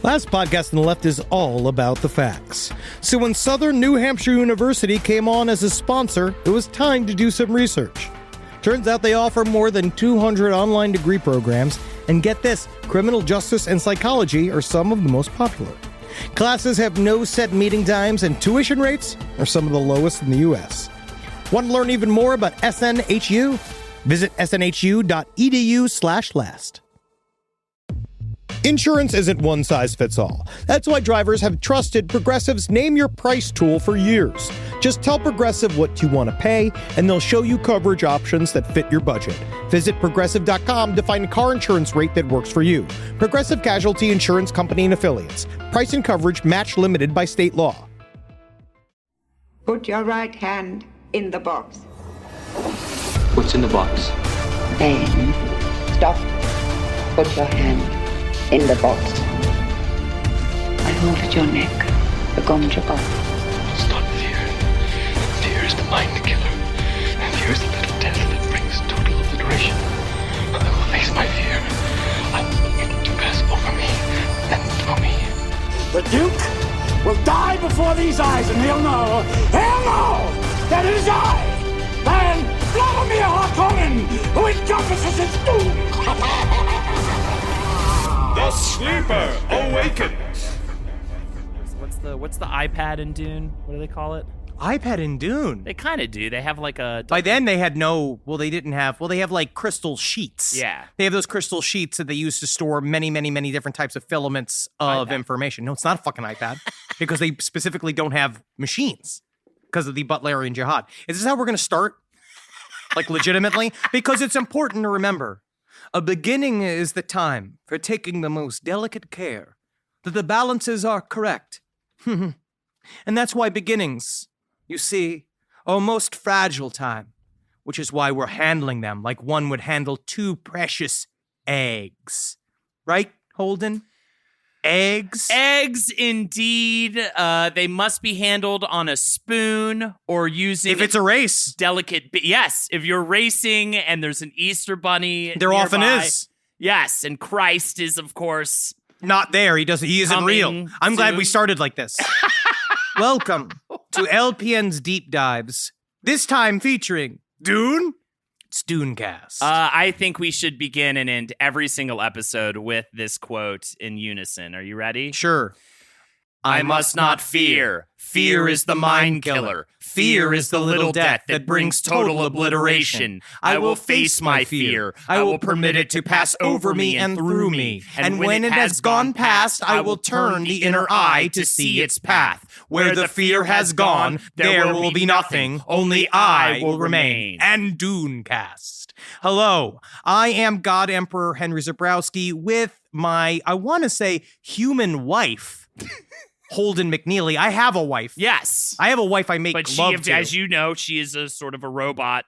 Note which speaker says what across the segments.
Speaker 1: Last podcast on the left is all about the facts. So when Southern New Hampshire University came on as a sponsor, it was time to do some research. Turns out they offer more than 200 online degree programs, and get this, criminal justice and psychology are some of the most popular. Classes have no set meeting times, and tuition rates are some of the lowest in the U.S. Want to learn even more about SNHU? Visit snhu.edu/last. Insurance isn't one size fits all. That's why drivers have trusted Progressive's Name Your Price tool for years. Just tell Progressive what you want to pay, and they'll show you coverage options that fit your budget. Visit Progressive.com to find a car insurance rate that works for you. Progressive Casualty Insurance Company and Affiliates. Price and coverage match limited by state law.
Speaker 2: Put your right hand in the box.
Speaker 3: What's in the box?
Speaker 2: Then stop. Put your hand in the box. I hold at your neck, the gummed your box.
Speaker 3: It's not fear. Fear is the mind killer. And fear is the little death that brings total obliteration. I will face my fear. I will look it to pass over me and through me.
Speaker 4: The Duke will die before these eyes, and he'll know that it is I, Baron Vladimir Harkonnen, who encompasses his doom.
Speaker 5: The sleeper awakens.
Speaker 6: What's the iPad in Dune? What do they call it?
Speaker 1: iPad in Dune?
Speaker 6: They kind of do. They have like a...
Speaker 1: By then they had they have like crystal sheets.
Speaker 6: Yeah.
Speaker 1: They have those crystal sheets that they use to store many, many, many different types of filaments of information. No, it's not a fucking iPad because they specifically don't have machines because of the Butlerian Jihad. Is this how we're going to start? Like legitimately? Because it's important to remember. A beginning is the time for taking the most delicate care that the balances are correct. And that's why beginnings, you see, are a most fragile time, which is why we're handling them like one would handle two precious eggs. Right, Holden? Eggs?
Speaker 6: Eggs, indeed. They must be handled on a spoon or using...
Speaker 1: If it's a race.
Speaker 6: Delicate... Yes, if you're racing and there's an Easter bunny
Speaker 1: There
Speaker 6: nearby.
Speaker 1: often is.
Speaker 6: Yes, and Christ is, of course...
Speaker 1: Not there. He isn't real. I'm glad we started like this. Welcome to LPN's Deep Dives. This time featuring Dune. It's Dunecast.
Speaker 6: I think we should begin and end every single episode with this quote in unison. Are you ready?
Speaker 1: Sure.
Speaker 6: I must not fear. Fear is the mind killer. Fear is the little death that brings total obliteration. I will face my fear. I will permit it to pass over me and through me. And when it has gone past, I will turn the inner eye to see its path. Where the fear has gone, there will be nothing. Only I will remain.
Speaker 1: And Dunecast. Hello, I am God Emperor Henry Zebrowski with my, I want to say, human wife. Holden McNeely. I have a wife.
Speaker 6: Yes.
Speaker 1: I have a wife I make love to.
Speaker 6: As you know, she is a sort of a robot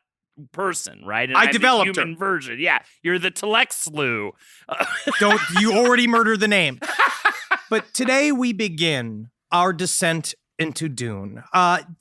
Speaker 6: person, right? And
Speaker 1: I
Speaker 6: I'm
Speaker 1: developed
Speaker 6: the human version. Yeah. You're the Telexlu.
Speaker 1: Don't you already murdered the name. But today we begin our descent into Dune.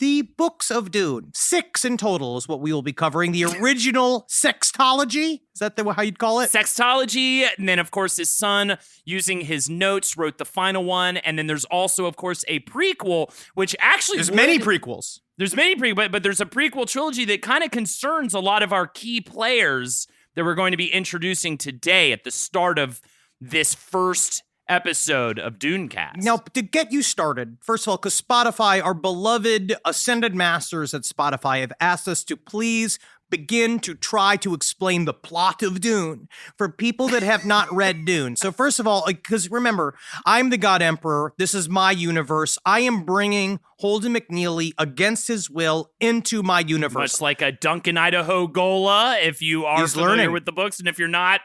Speaker 1: The books of Dune. 6 in total is what we will be covering. The original sextology. Is that how you'd call it?
Speaker 6: Sextology. And then, of course, his son, using his notes, wrote the final one. And then there's also, of course, a prequel, which actually...
Speaker 1: There's many prequels.
Speaker 6: There's many prequels, but there's a prequel trilogy that kind of concerns a lot of our key players that we're going to be introducing today at the start of this first episode of Dunecast.
Speaker 1: Now, to get you started, first of all, because Spotify, our beloved ascended masters at Spotify, have asked us to please begin to try to explain the plot of Dune for people that have not read Dune. So first of all, because remember, I'm the God Emperor. This is my universe. I am bringing Holden McNeely against his will into my universe.
Speaker 6: Much like a Duncan Idaho Gola, if you are familiar with the books, and if you're not,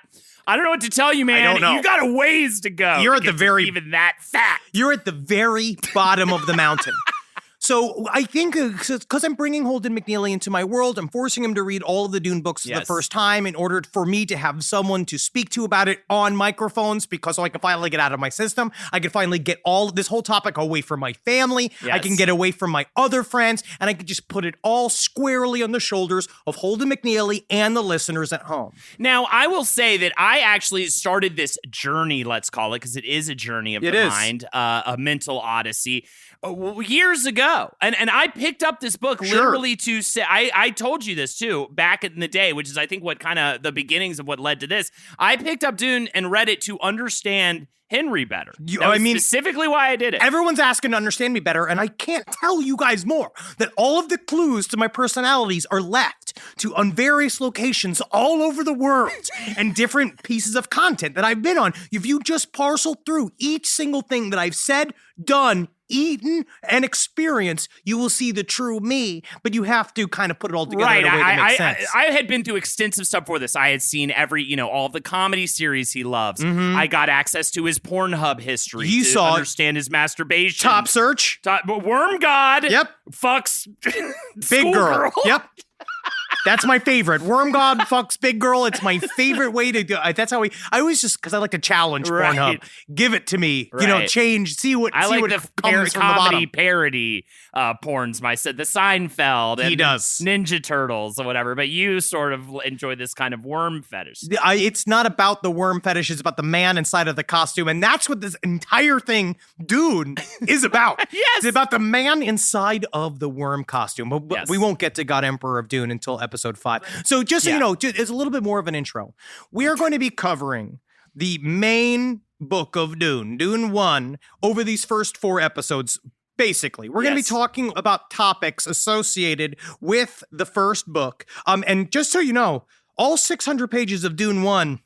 Speaker 6: I don't know what to tell you, man.
Speaker 1: I don't know.
Speaker 6: You got a ways to go.
Speaker 1: You're at the very
Speaker 6: even that fat.
Speaker 1: You're at the very bottom of the mountain. So I think because I'm bringing Holden McNeely into my world, I'm forcing him to read all of the Dune books for the first time in order for me to have someone to speak to about it on microphones, because so I can finally get out of my system. I can finally get all this whole topic away from my family. I can get away from my other friends, and I can just put it all squarely on the shoulders of Holden McNeely and the listeners at home.
Speaker 6: Now, I will say that I actually started this journey, let's call it, because it is a journey of the mind, a mental odyssey, years ago. And I picked up this book literally to say, I told you this too, back in the day, which is I think what kind of the beginnings of what led to this. I picked up Dune and read it to understand Henry better. Specifically why I did it.
Speaker 1: Everyone's asking to understand me better, and I can't tell you guys more that all of the clues to my personalities are left on various locations all over the world and different pieces of content that I've been on. If you just parcel through each single thing that I've said, done, eaten, and experienced, you will see the true me, but you have to kind of put it all together in a way that makes sense.
Speaker 6: I had been through extensive stuff for this. I had seen all the comedy series he loves. I got access to his Pornhub history to understand his masturbation.
Speaker 1: Top search.
Speaker 6: Worm God.
Speaker 1: Yep.
Speaker 6: Fucks
Speaker 1: big girl. Yep. That's my favorite. Worm God fucks big girl. It's my favorite way to do it. That's how I always just, because I like to challenge Pornhub. Give it to me. Change, see what
Speaker 6: I like
Speaker 1: what
Speaker 6: the
Speaker 1: comes from the
Speaker 6: comedy
Speaker 1: bottom.
Speaker 6: parody porns. I said the Seinfeld. And
Speaker 1: he does.
Speaker 6: Ninja Turtles or whatever. But you sort of enjoy this kind of worm fetish.
Speaker 1: It's not about the worm fetish. It's about the man inside of the costume. And that's what this entire thing, Dune, is about.
Speaker 6: Yes.
Speaker 1: It's about the man inside of the worm costume. But we won't get to God Emperor of Dune until episode 5. So just so you know, it's a little bit more of an intro. We are going to be covering the main book of Dune, Dune 1, over these first 4 episodes. Basically, we're going to be talking about topics associated with the first book. And just so you know, all 600 pages of Dune 1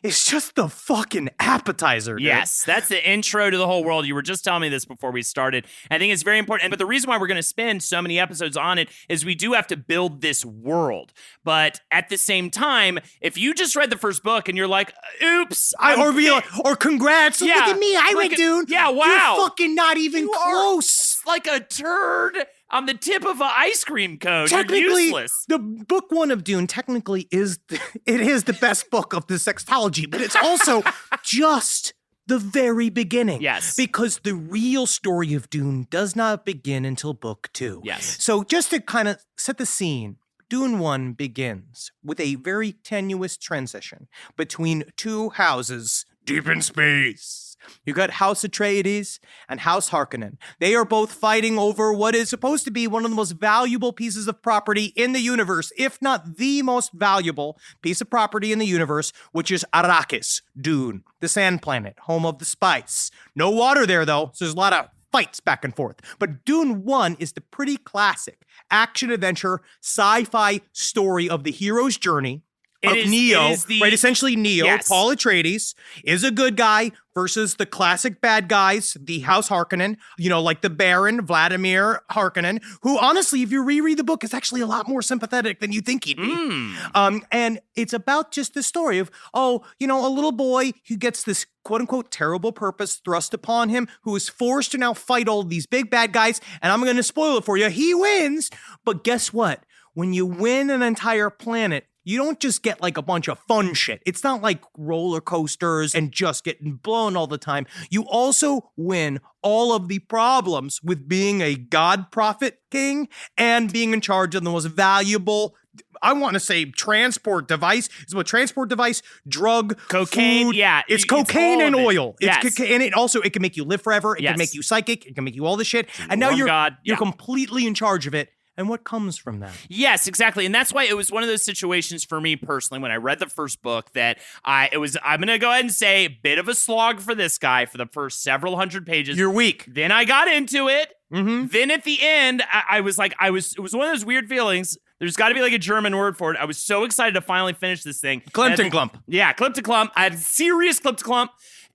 Speaker 1: is just the fucking appetizer, dude.
Speaker 6: Yes, that's the intro to the whole world. You were just telling me this before we started. I think it's very important. But the reason why we're going to spend so many episodes on it is we do have to build this world. But at the same time, if you just read the first book and you're like, oops.
Speaker 1: Or congrats. Look at me. I read Dune.
Speaker 6: Yeah, wow.
Speaker 1: You're fucking not even close.
Speaker 6: Like a turd on the tip of an ice cream cone.
Speaker 1: Technically,
Speaker 6: you're useless.
Speaker 1: The book 1 of Dune technically is the best book of the sextology, but it's also just the very beginning.
Speaker 6: Yes.
Speaker 1: Because the real story of Dune does not begin until book 2.
Speaker 6: Yes.
Speaker 1: So just to kind of set the scene, Dune 1 begins with a very tenuous transition between 2 houses deep in space. You got House Atreides and House Harkonnen. They are both fighting over what is supposed to be one of the most valuable pieces of property in the universe, if not the most valuable piece of property in the universe, which is Arrakis, Dune, the sand planet, home of the spice. No water there, though, so there's a lot of fights back and forth. But Dune 1 is the pretty classic action-adventure sci-fi story of the hero's journey. Neo, right? Essentially, Neo, Paul Atreides, is a good guy versus the classic bad guys, the House Harkonnen, like the Baron, Vladimir Harkonnen, who honestly, if you reread the book, is actually a lot more sympathetic than you think he'd be. And it's about just the story of, a little boy who gets this quote unquote terrible purpose thrust upon him, who is forced to now fight all these big bad guys. And I'm going to spoil it for you. He wins. But guess what? When you win an entire planet, you don't just get like a bunch of fun shit. It's not like roller coasters and just getting blown all the time. You also win all of the problems with being a god prophet king and being in charge of the most valuable, I want to say, transport device. It's what transport device, drug,
Speaker 6: cocaine.
Speaker 1: Food.
Speaker 6: Yeah,
Speaker 1: it's cocaine and oil.
Speaker 6: Yes.
Speaker 1: And it can make you live forever. It can make you psychic. It can make you all this shit. And now you're completely in charge of it. And what comes from that?
Speaker 6: Yes, exactly. And that's why it was one of those situations for me personally when I read the first book that I'm going to go ahead and say, bit of a slog for this guy for the first several hundred pages.
Speaker 1: You're weak.
Speaker 6: Then I got into it. Mm-hmm. Then at the end, it was one of those weird feelings. There's got to be like a German word for it. I was so excited to finally finish this thing.
Speaker 1: Klump.
Speaker 6: Yeah, Klump. I had serious Klump.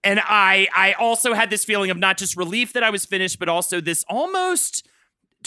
Speaker 6: And I also had this feeling of not just relief that I was finished, but also this almost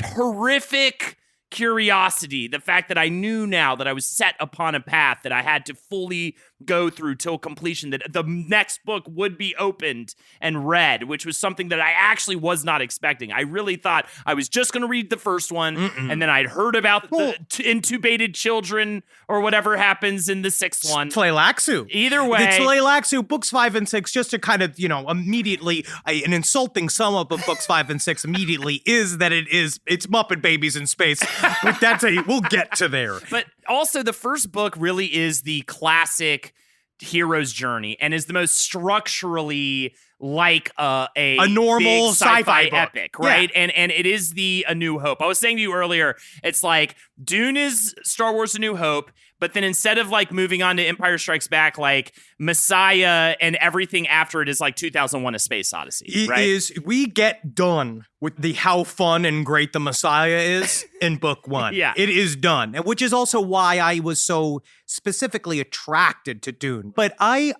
Speaker 6: horrific curiosity, the fact that I knew now that I was set upon a path that I had to fully go through till completion, that the next book would be opened and read, which was something that I actually was not expecting. I really thought I was just going to read the first one, and then I'd heard about the intubated children or whatever happens in the sixth one.
Speaker 1: Tleilaxu.
Speaker 6: Either way.
Speaker 1: The Tleilaxu, books 5 and 6, just to kind of, immediately, an insulting sum up of books 5 and 6 immediately is that it's Muppet Babies in space. But we'll get to there.
Speaker 6: But also, the first book really is the classic hero's journey and is the most structurally like a
Speaker 1: normal
Speaker 6: big sci-fi
Speaker 1: book.
Speaker 6: epic, right? Yeah. And it is A New Hope. I was saying to you earlier, it's like Dune is Star Wars A New Hope, but then instead of like moving on to Empire Strikes Back, like Messiah and everything after it is like 2001: A Space Odyssey, right?
Speaker 1: We get done with the how fun and great the Messiah is in book 1.
Speaker 6: Yeah.
Speaker 1: It is done, which is also why I was so specifically attracted to Dune. But I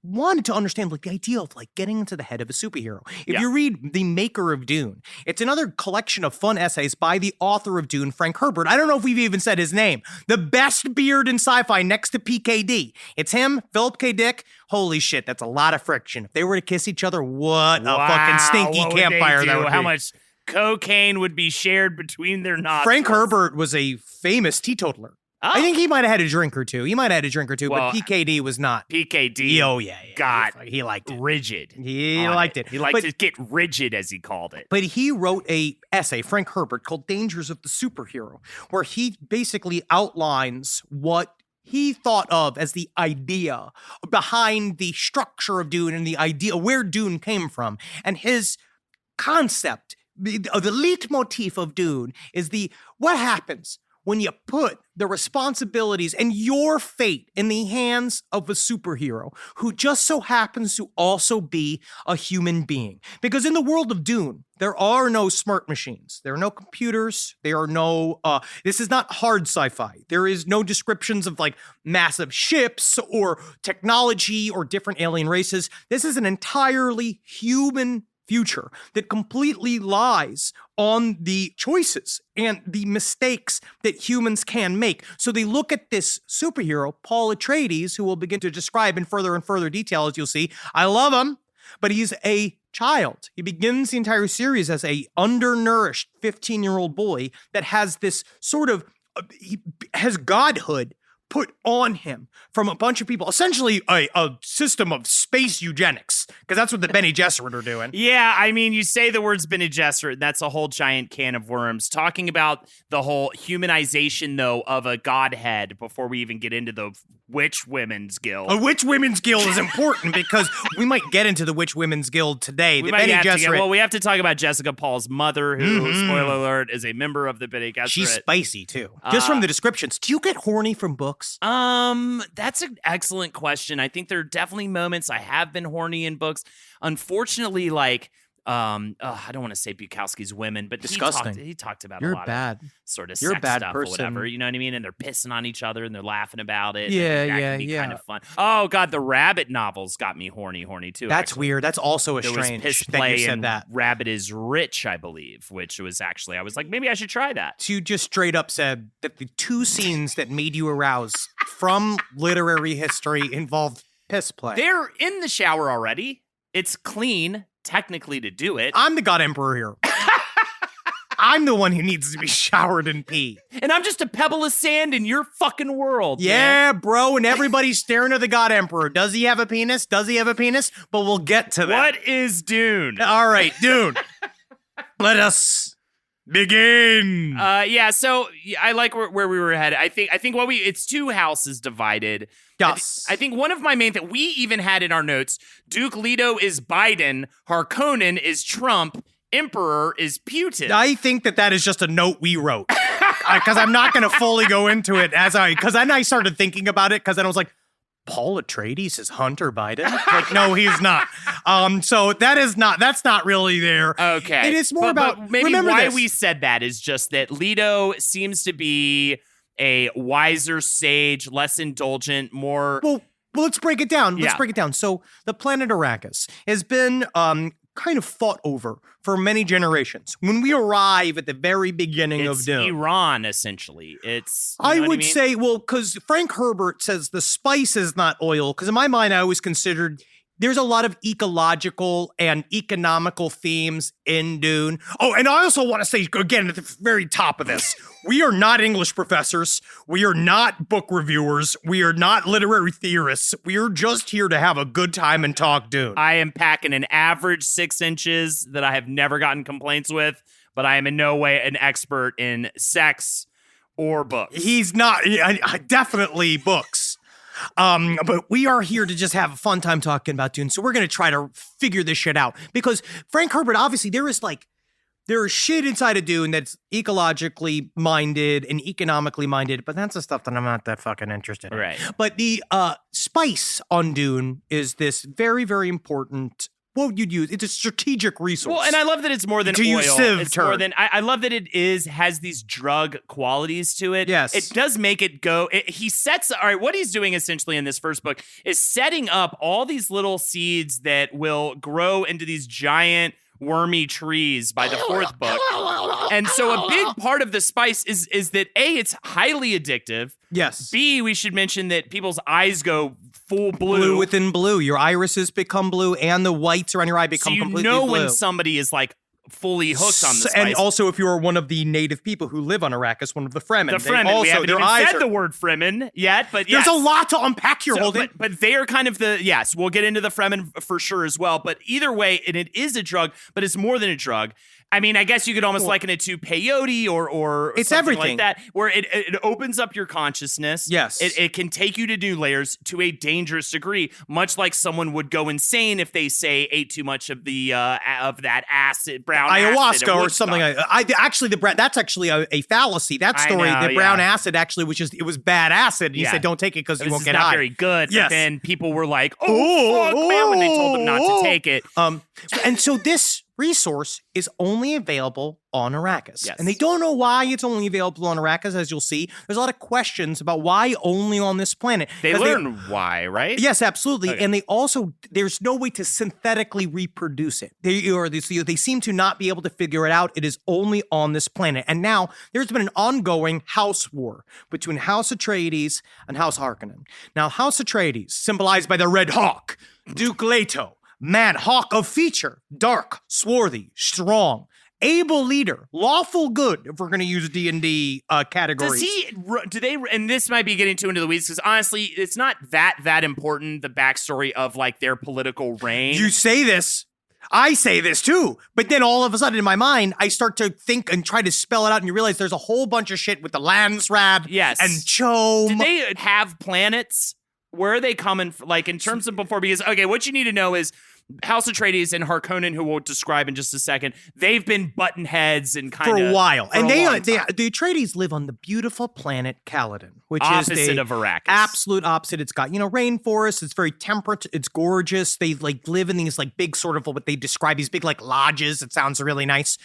Speaker 1: wanted to understand like the idea of like getting into the head of a superhero. If you read The Maker of Dune, it's another collection of fun essays by the author of Dune, Frank Herbert. I don't know if we've even said his name. The best beard in sci-fi next to PKD. It's him, Philip K. Dick. Holy shit, that's a lot of friction. If they were to kiss each other, what a fucking stinky campfire that would be.
Speaker 6: How much cocaine would be shared between their nostrils?
Speaker 1: Frank Herbert was a famous teetotaler.
Speaker 6: Oh.
Speaker 1: I think he might have had a drink or two. Well, but PKD was not.
Speaker 6: PKD
Speaker 1: He liked it.
Speaker 6: Rigid.
Speaker 1: He liked it.
Speaker 6: He liked to get rigid, as he called it.
Speaker 1: But he wrote a essay, Frank Herbert, called Dangers of the Superhero, where he basically outlines what he thought of as the idea behind the structure of Dune and the idea where Dune came from. And his concept, the leitmotif of Dune is what happens when you put the responsibilities and your fate in the hands of a superhero who just so happens to also be a human being. Because in the world of Dune, there are no smart machines. There are no computers. There are no, this is not hard sci-fi. There is no descriptions of like massive ships or technology or different alien races. This is an entirely human future that completely lies on the choices and the mistakes that humans can make. So they look at this superhero, Paul Atreides, who we'll begin to describe in further and further detail, as you'll see. I love him, but he's a child. He begins the entire series as a undernourished 15-year-old boy that has this sort of, he has godhood put on him from a bunch of people, essentially a system of space eugenics, because that's what the Bene Gesserit are doing.
Speaker 6: Yeah, I mean, you say the words Bene Gesserit, that's a whole giant can of worms. Talking about the whole humanization, though, of a godhead before we even get into the Witch Women's Guild.
Speaker 1: A Witch Women's Guild is important because we might get into the Witch Women's Guild today.
Speaker 6: We have to talk about Jessica Paul's mother, who, spoiler alert, is a member of the Bene Gesserit.
Speaker 1: She's spicy, too. Just from the descriptions. Do you get horny from books?
Speaker 6: That's an excellent question. I think there are definitely moments I have been horny in books. Unfortunately, like, I don't want to say Bukowski's women, but
Speaker 1: disgusting.
Speaker 6: He talked about
Speaker 1: You're
Speaker 6: a lot
Speaker 1: bad.
Speaker 6: of sort of
Speaker 1: You're
Speaker 6: sex
Speaker 1: a bad
Speaker 6: stuff
Speaker 1: person.
Speaker 6: or whatever. You know what I mean? And they're pissing on each other and they're laughing about it.
Speaker 1: Yeah,
Speaker 6: and that can be kind of fun. Oh God, the Rabbit novels got me horny too.
Speaker 1: That's
Speaker 6: actually.
Speaker 1: Weird. That's also
Speaker 6: there
Speaker 1: strange
Speaker 6: was piss
Speaker 1: that
Speaker 6: play
Speaker 1: you said
Speaker 6: and
Speaker 1: that.
Speaker 6: Rabbit is Rich, I believe, which was actually I was like, maybe I should try that.
Speaker 1: You just straight up said that the two scenes that made you arouse from literary history involved piss play.
Speaker 6: They're in the shower already. It's clean, technically, to do it.
Speaker 1: I'm the God Emperor here. I'm the one who needs to be showered in pee.
Speaker 6: And I'm just a pebble of sand in your fucking world.
Speaker 1: Yeah,
Speaker 6: man.
Speaker 1: bro, and everybody's staring at the God Emperor. Does he have a penis? Does he have a penis? But we'll get to that.
Speaker 6: What is Dune?
Speaker 1: All right, Dune. Let us begin.
Speaker 6: So I like where we were headed. I think it's two houses divided.
Speaker 1: Yes.
Speaker 6: I think one of my main that we even had in our notes, Duke Leto is Biden, Harkonnen is Trump, Emperor is Putin.
Speaker 1: I think that is just a note we wrote. Because I'm not going to fully go into it because then I started thinking about it because then I was like, Paul Atreides is Hunter Biden? Like, no, he's not. So that's not really there.
Speaker 6: Okay.
Speaker 1: It is more about,
Speaker 6: but maybe
Speaker 1: remember
Speaker 6: why
Speaker 1: this.
Speaker 6: we said that is just that Leto seems to be a wiser sage, less indulgent, more...
Speaker 1: Well, let's break it down.
Speaker 6: Break it
Speaker 1: down. So the planet Arrakis has been kind of fought over for many generations. When we arrive at the very beginning of Dune.
Speaker 6: Iran, essentially. It's.
Speaker 1: I would say, well, because Frank Herbert says the spice is not oil, because in my mind, I always considered there's a lot of ecological and economical themes in Dune. Oh, and I also want to say, again, at the very top of this, we are not English professors. We are not book reviewers. We are not literary theorists. We are just here to have a good time and talk Dune.
Speaker 6: I am packing an average 6 inches that I have never gotten complaints with, but I am in no way an expert in sex or books.
Speaker 1: He's not, definitely books. But we are here to just have a fun time talking about Dune. So we're going to try to figure this shit out because Frank Herbert, obviously there is shit inside of Dune that's ecologically minded and economically minded, but that's the stuff that I'm not that fucking interested in.
Speaker 6: Right.
Speaker 1: But the spice on Dune is this very, very important. What would you use? It's a strategic resource.
Speaker 6: Well, and I love that it's more than
Speaker 1: to
Speaker 6: oil.
Speaker 1: Use Civ
Speaker 6: it's
Speaker 1: term.
Speaker 6: more than I love that it has these drug qualities to it.
Speaker 1: Yes.
Speaker 6: It does make it go. He sets, all right, what he's doing essentially in this first book is setting up all these little seeds that will grow into these giant wormy trees by the fourth book. And so a big part of the spice is that A, it's highly addictive.
Speaker 1: Yes.
Speaker 6: B, we should mention that people's eyes go full blue.
Speaker 1: Blue within blue. Your irises become blue and the whites around your eye become completely blue.
Speaker 6: So you know when somebody is like fully hooked on the spice.
Speaker 1: And also if you are one of the native people who live on Arrakis, one of the Fremen.
Speaker 6: The Fremen, we haven't even said the word Fremen yet, but yes.
Speaker 1: There's a lot to unpack here, Holden.
Speaker 6: But they are kind of yes, we'll get into the Fremen for sure as well, but either way, and it is a drug, but it's more than a drug. I mean, I guess you could almost liken it to peyote or
Speaker 1: it's
Speaker 6: something
Speaker 1: everything
Speaker 6: like that, where it opens up your consciousness.
Speaker 1: Yes.
Speaker 6: It can take you to new layers to a dangerous degree, much like someone would go insane if they ate too much of the of that acid, brown
Speaker 1: ayahuasca
Speaker 6: acid
Speaker 1: or something like that. That's actually a fallacy. That story, the brown acid actually it was bad acid. And he said, don't take it because you won't get high.
Speaker 6: It's not very good.
Speaker 1: Yes.
Speaker 6: But then people were like, fuck, man, when they told them not to take it.
Speaker 1: And so this resource is only available on Arrakis.
Speaker 6: Yes.
Speaker 1: And they don't know why it's only available on Arrakis, as you'll see. There's a lot of questions about why only on this planet.
Speaker 6: They learn why, right?
Speaker 1: Yes, absolutely.
Speaker 6: Okay.
Speaker 1: And they also, there's no way to synthetically reproduce it. They seem to not be able to figure it out. It is only on this planet. And now there's been an ongoing house war between House Atreides and House Harkonnen. Now, House Atreides, symbolized by the Red Hawk, Duke Leto, man, hawk of feature, dark, swarthy, strong, able leader, lawful good, if we're going to use D&D categories.
Speaker 6: Do they, and this might be getting too into the weeds, because honestly, it's not that important, the backstory of like their political reign.
Speaker 1: You say this, I say this too, but then all of a sudden in my mind, I start to think and try to spell it out, and you realize there's a whole bunch of shit with the Landsrab and Chom.
Speaker 6: Did they have planets? Where are they coming from, like, in terms of before? Because, okay, what you need to know is House Atreides and Harkonnen, who we'll describe in just a second, they've been button heads and kind of
Speaker 1: for a while. And
Speaker 6: the
Speaker 1: Atreides live on the beautiful planet Caladan, which
Speaker 6: opposite
Speaker 1: is the
Speaker 6: of Arrakis.
Speaker 1: Absolute opposite. It's got, rainforests. It's very temperate. It's gorgeous. They live in these big sort of what they describe, these big lodges. It sounds really nice.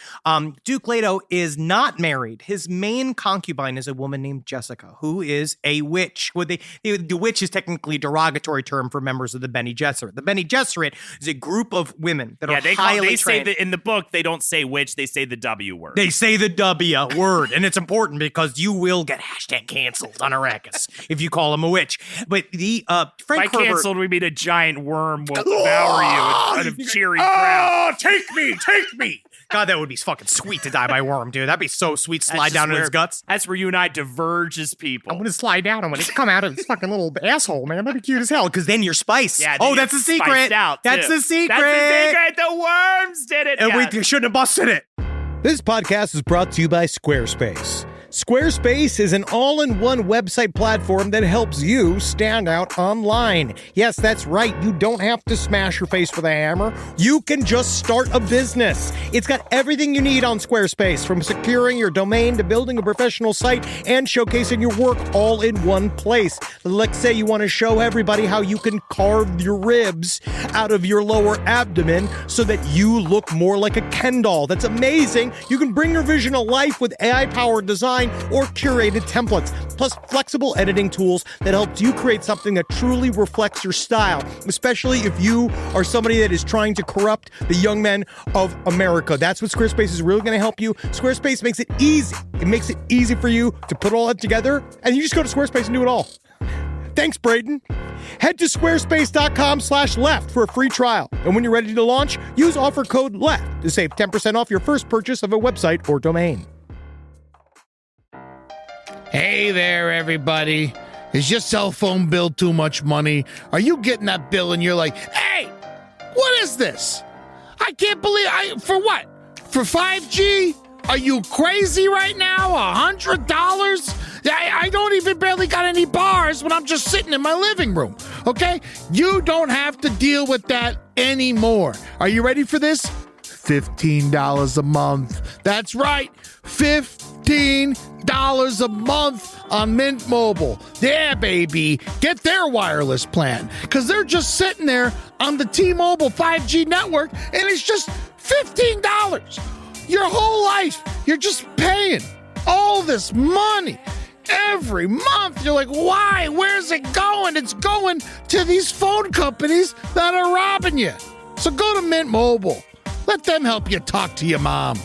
Speaker 1: Duke Leto is not married. His main concubine is a woman named Jessica, who is a witch. The witch is technically a derogatory term for members of the Bene Gesserit. The Bene Gesserit is a group of women that are highly trained.
Speaker 6: Say that in the book, they don't say witch, they say the W word.
Speaker 1: They say the W word, and it's important because you will get #canceled on Arrakis if you call him a witch. But the Frank Herbert...
Speaker 6: By canceled, we mean a giant worm will devour you in front of cheering crowd.
Speaker 1: Take me! God, that would be fucking sweet to die by worm, dude. That'd be so sweet. Slide down in his guts.
Speaker 6: That's where you and I diverge as people.
Speaker 1: I'm gonna slide down. I'm gonna come out of this fucking little asshole, man. That'd be cute as hell. Because then you're spiced.
Speaker 6: Yeah,
Speaker 1: that's the secret. That's the secret.
Speaker 6: The worms did it.
Speaker 1: And we shouldn't have busted it. This podcast is brought to you by Squarespace. Squarespace is an all-in-one website platform that helps you stand out online. Yes, that's right. You don't have to smash your face with a hammer. You can just start a business. It's got everything you need on Squarespace, from securing your domain to building a professional site and showcasing your work all in one place. Let's say you want to show everybody how you can carve your ribs out of your lower abdomen so that you look more like a Ken doll. That's amazing. You can bring your vision to life with AI-powered design design or curated templates, plus flexible editing tools that helps you create something that truly reflects your style, especially if you are somebody that is trying to corrupt the young men of America. That's what Squarespace is really going to help you. Squarespace makes it easy. It makes it easy for you to put all that together, and you just go to Squarespace and do it all. Thanks, Braden. Head to squarespace.com/left for a free trial. And when you're ready to launch, use offer code LEFT to save 10% off your first purchase of a website or domain.
Speaker 7: Hey there, everybody. Is your cell phone bill too much money? Are you getting that bill and you're like, hey, what is this? I can't believe for what? For 5G? Are you crazy right now? $100? I don't even barely got any bars when I'm just sitting in my living room, okay? You don't have to deal with that anymore. Are you ready for this? $15 a month. That's right, $15 a month on Mint Mobile. Yeah, baby. Get their wireless plan, because they're just sitting there on the T-Mobile 5G network, and it's just $15. Your whole life, you're just paying all this money every month. You're like, why? Where's it going? It's going to these phone companies that are robbing you. So go to Mint Mobile. Let them help you talk to your mom.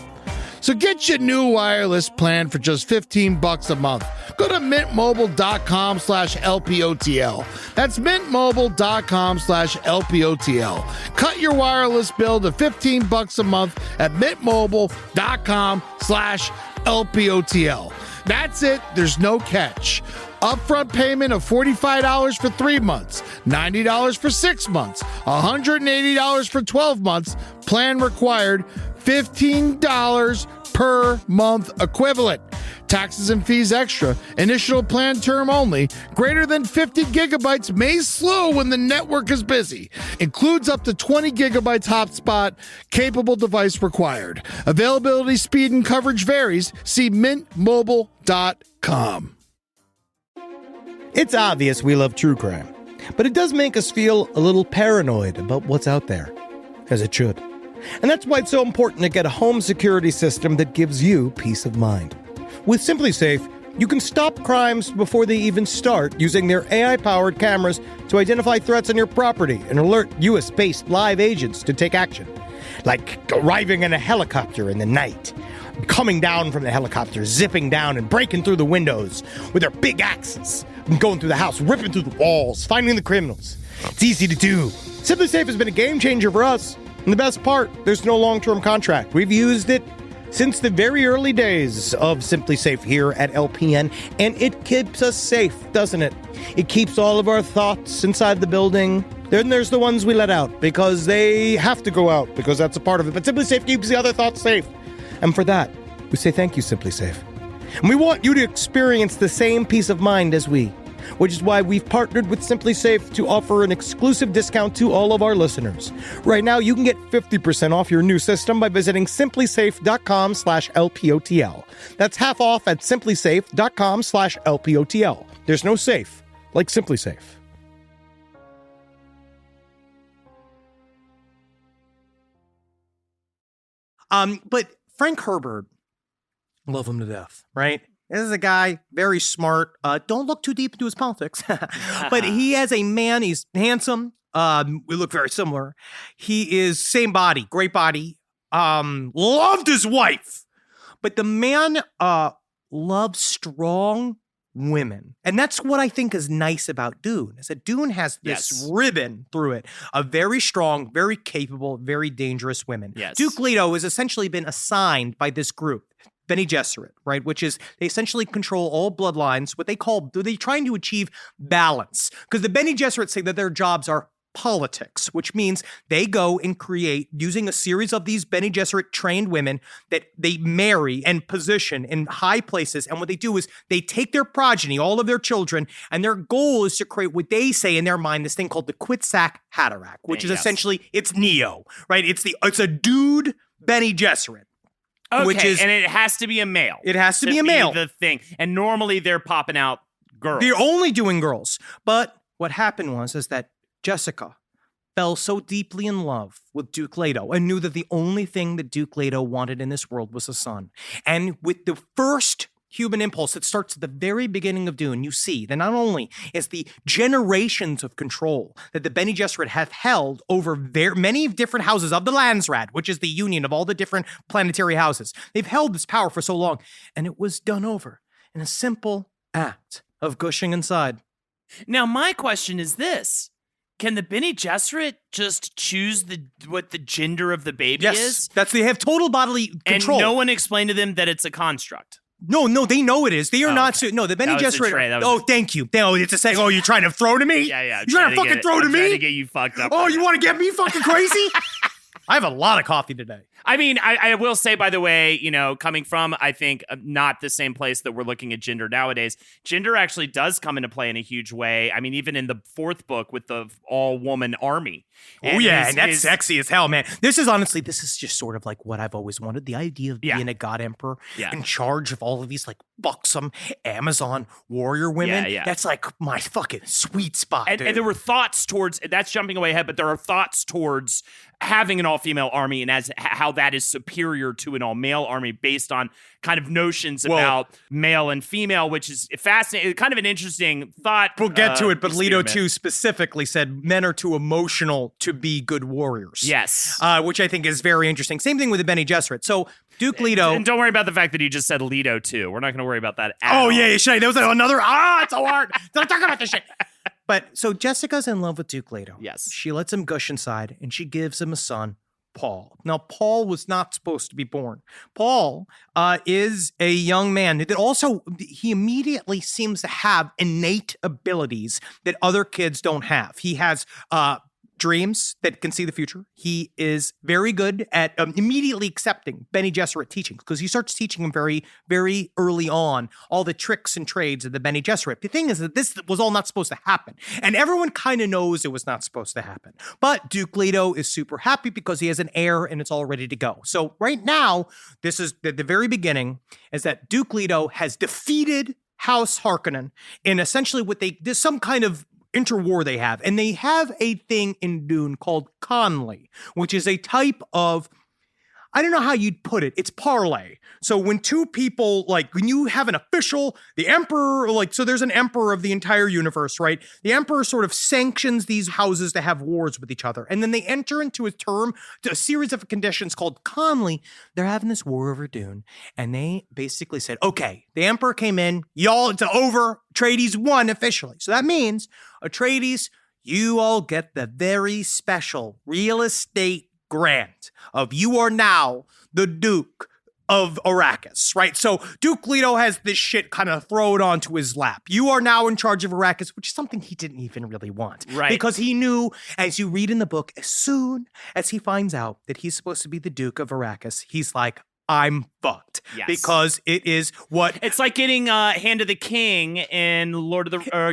Speaker 7: So get your new wireless plan for just $15 a month. Go to mintmobile.com/LPOTL. That's mintmobile.com/LPOTL. Cut your wireless bill to $15 a month at mintmobile.com/LPOTL. That's it. There's no catch. Upfront payment of $45 for 3 months, $90 for 6 months, $180 for 12 months. Plan required, $15 per month equivalent. Taxes and fees extra. Initial plan term only. Greater than 50 gigabytes may slow when the network is busy. Includes up to 20 gigabytes hotspot. Capable device required. Availability, speed, and coverage varies. See mintmobile.com.
Speaker 1: It's obvious we love true crime, but it does make us feel a little paranoid about what's out there, as it should. And that's why it's so important to get a home security system that gives you peace of mind. With SimpliSafe, you can stop crimes before they even start using their AI-powered cameras to identify threats on your property and alert US-based live agents to take action. Like arriving in a helicopter in the night, coming down from the helicopter, zipping down and breaking through the windows with their big axes, and going through the house, ripping through the walls, finding the criminals. It's easy to do. SimpliSafe has been a game changer for us. And the best part, there's no long-term contract. We've used it since the very early days of SimpliSafe here at LPN, and it keeps us safe, doesn't it? It keeps all of our thoughts inside the building. Then there's the ones we let out because they have to go out, because that's a part of it. But SimpliSafe keeps the other thoughts safe. And for that, we say thank you, SimpliSafe. And we want you to experience the same peace of mind as we, which is why we've partnered with SimpliSafe to offer an exclusive discount to all of our listeners. Right now, you can get 50% off your new system by visiting simplisafe.com/LPOTL. That's half off at simplisafe.com/LPOTL. There's no safe like SimpliSafe. But Frank Herbert, love him to death, right? This is a guy, very smart. Don't look too deep into his politics. But he as a man, he's handsome. We look very similar. He is same body, great body. Loved his wife. But the man loves strong women. And that's what I think is nice about Dune, is that Dune has this ribbon through it of very strong, very capable, very dangerous women.
Speaker 6: Yes.
Speaker 1: Duke Leto has essentially been assigned by this group, Bene Gesserit, right? Which is they essentially control all bloodlines. What they're trying to achieve balance, because the Bene Gesserit say that their jobs are politics, which means they go and create, using a series of these Bene Gesserit trained women that they marry and position in high places. And what they do is they take their progeny, all of their children, and their goal is to create what they say in their mind, this thing called the Quitsack Haderach, which is essentially, it's Neo, right? It's a dude Bene Gesserit.
Speaker 6: Okay,
Speaker 1: which is,
Speaker 6: and it has to be a male.
Speaker 1: It has to be a male.
Speaker 6: The thing, and normally they're popping out girls.
Speaker 1: They're only doing girls. But what happened is that Jessica fell so deeply in love with Duke Leto and knew that the only thing that Duke Leto wanted in this world was a son. And with the first human impulse that starts at the very beginning of Dune, you see that not only is the generations of control that the Bene Gesserit have held over many different houses of the Landsraad, which is the union of all the different planetary houses. They've held this power for so long, and it was done over in a simple act of gushing inside.
Speaker 6: Now, my question is this. Can the Bene Gesserit just choose what the gender of the baby is?
Speaker 1: Yes, they have total bodily control.
Speaker 6: And no one explained to them that it's a construct.
Speaker 1: No, they know it is. They are not.
Speaker 6: Okay.
Speaker 1: No, the Bene
Speaker 6: That was a
Speaker 1: Gesserit.
Speaker 6: tray. That was
Speaker 1: Oh, thank you. No, it's a saying. Oh, you're trying to throw to me?
Speaker 6: Yeah.
Speaker 1: You're trying to fucking throw to
Speaker 6: I'm trying
Speaker 1: me?
Speaker 6: to get you fucked up.
Speaker 1: Oh,
Speaker 6: right
Speaker 1: you
Speaker 6: now.
Speaker 1: want to get me fucking crazy? I have a lot of coffee today.
Speaker 6: I mean, I will say, by the way, coming from, I think, not the same place that we're looking at gender nowadays, gender actually does come into play in a huge way. I mean, even in the 4th book with the all-woman army.
Speaker 1: And that's sexy as hell, man. This is just sort of like what I've always wanted. The idea of being a god emperor in charge of all of these like buxom Amazon warrior women.
Speaker 6: Yeah.
Speaker 1: That's like my fucking sweet spot,
Speaker 6: And there were thoughts towards, that's jumping away ahead, but there are thoughts towards having an all-female army and as how that is superior to an all-male army based on kind of notions about male and female, which is fascinating, kind of an interesting thought.
Speaker 1: We'll get to it, but Leto
Speaker 6: experiment.
Speaker 1: 2 specifically said men are too emotional to be good warriors.
Speaker 6: Yes.
Speaker 1: Which I think is very interesting. Same thing with the Bene Gesserit. So Duke Leto.
Speaker 6: And don't worry about the fact that he just said Leto too. We're not going to worry about that at
Speaker 1: Oh,
Speaker 6: all.
Speaker 1: yeah, Shay. There was another. It's so hard. Don't talk about this shit. But so Jessica's in love with Duke Leto.
Speaker 6: Yes.
Speaker 1: She lets him gush inside and she gives him a son, Paul. Now, Paul was not supposed to be born. Paul is a young man that also, he immediately seems to have innate abilities that other kids don't have. He has dreams that can see the future. He is very good at immediately accepting Bene Gesserit teachings because he starts teaching him very, very early on all the tricks and trades of the Bene Gesserit. The thing is that this was all not supposed to happen, and everyone kind of knows it was not supposed to happen. But Duke Leto is super happy because he has an heir and it's all ready to go. So right now, this is the very beginning, is that Duke Leto has defeated House Harkonnen in essentially there's some kind of interwar they have. And they have a thing in Dune called Conley, which is a type of, I don't know how you'd put it. It's parlay. So when two people, like when you have an official, the emperor, like, so there's an emperor of the entire universe, right? The emperor sort of sanctions these houses to have wars with each other. And then they enter into a series of conditions called Conley. They're having this war over Dune. And they basically said, okay, the emperor came in, y'all, it's over. Atreides won officially. So that means Atreides, you all get the very special real estate grant of you are now the Duke of Arrakis, right? So Duke Leto has this shit kind of thrown onto his lap. You are now in charge of Arrakis, which is something he didn't even really want.
Speaker 6: Right.
Speaker 1: Because he knew, as you read in the book, as soon as he finds out that he's supposed to be the Duke of Arrakis, he's like, I'm fucked.
Speaker 6: Yes.
Speaker 1: Because it is what...
Speaker 6: It's like getting Hand of the King in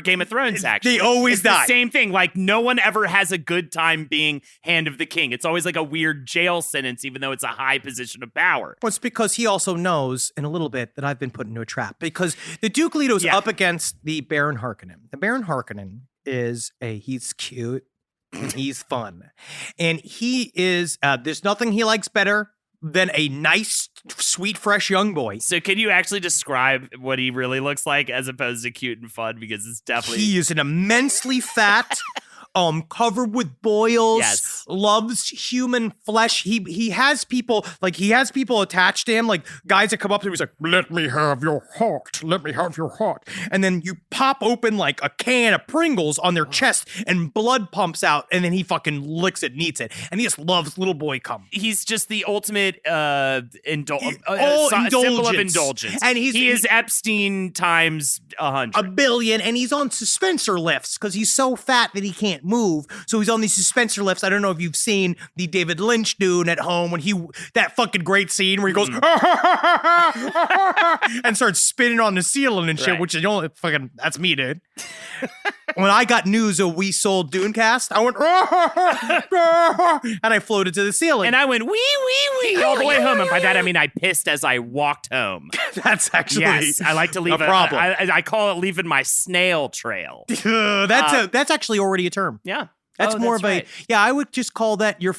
Speaker 6: Game of Thrones, actually.
Speaker 1: They always
Speaker 6: it's
Speaker 1: die.
Speaker 6: The same thing. Like, no one ever has a good time being Hand of the King. It's always like a weird jail sentence, even though it's a high position of power.
Speaker 1: Well, it's because he also knows in a little bit that I've been put into a trap. Because the Duke Leto's up against the Baron Harkonnen. The Baron Harkonnen he's cute and he's fun. And he is, there's nothing he likes better than a nice, sweet, fresh young boy.
Speaker 6: So can you actually describe what he really looks like as opposed to cute and fun? Because it's definitely...
Speaker 1: He is an immensely fat, covered with boils,
Speaker 6: Yes.
Speaker 1: loves human flesh. He has people attached to him, like guys that come up to him, he's like, let me have your heart, let me have your heart. And then you pop open like a can of Pringles on their chest and blood pumps out and then he fucking licks it and eats it. And he just loves little boy cum.
Speaker 6: He's just the ultimate symbol of indulgence.
Speaker 1: And
Speaker 6: he is Epstein times 100.
Speaker 1: A billion, and he's on suspensor lifts because he's so fat that he can't move. So he's on these suspensor lifts. I don't know if you've seen the David Lynch Dune at home when that fucking great scene where he goes and starts spinning on the ceiling and shit,
Speaker 6: Right.
Speaker 1: which is the only fucking, that's me, dude. When I got news of We Sold Dunecast, I went and I floated to the ceiling.
Speaker 6: And I went wee all the way home. And by that, I mean I pissed as I walked home.
Speaker 1: That's actually
Speaker 6: Yes, I like to leave
Speaker 1: a problem.
Speaker 6: I call it leaving my snail trail.
Speaker 1: That's actually already a term.
Speaker 6: Yeah.
Speaker 1: That's more of
Speaker 6: right.
Speaker 1: I would just call that your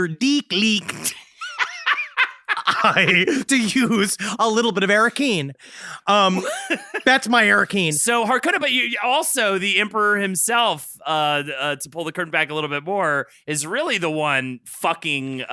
Speaker 1: deek leak. try to use a little bit of Arakeen. That's my Arakeen.
Speaker 6: So Harkonnen, but also the Emperor himself, to pull the curtain back a little bit more, is really the one fucking.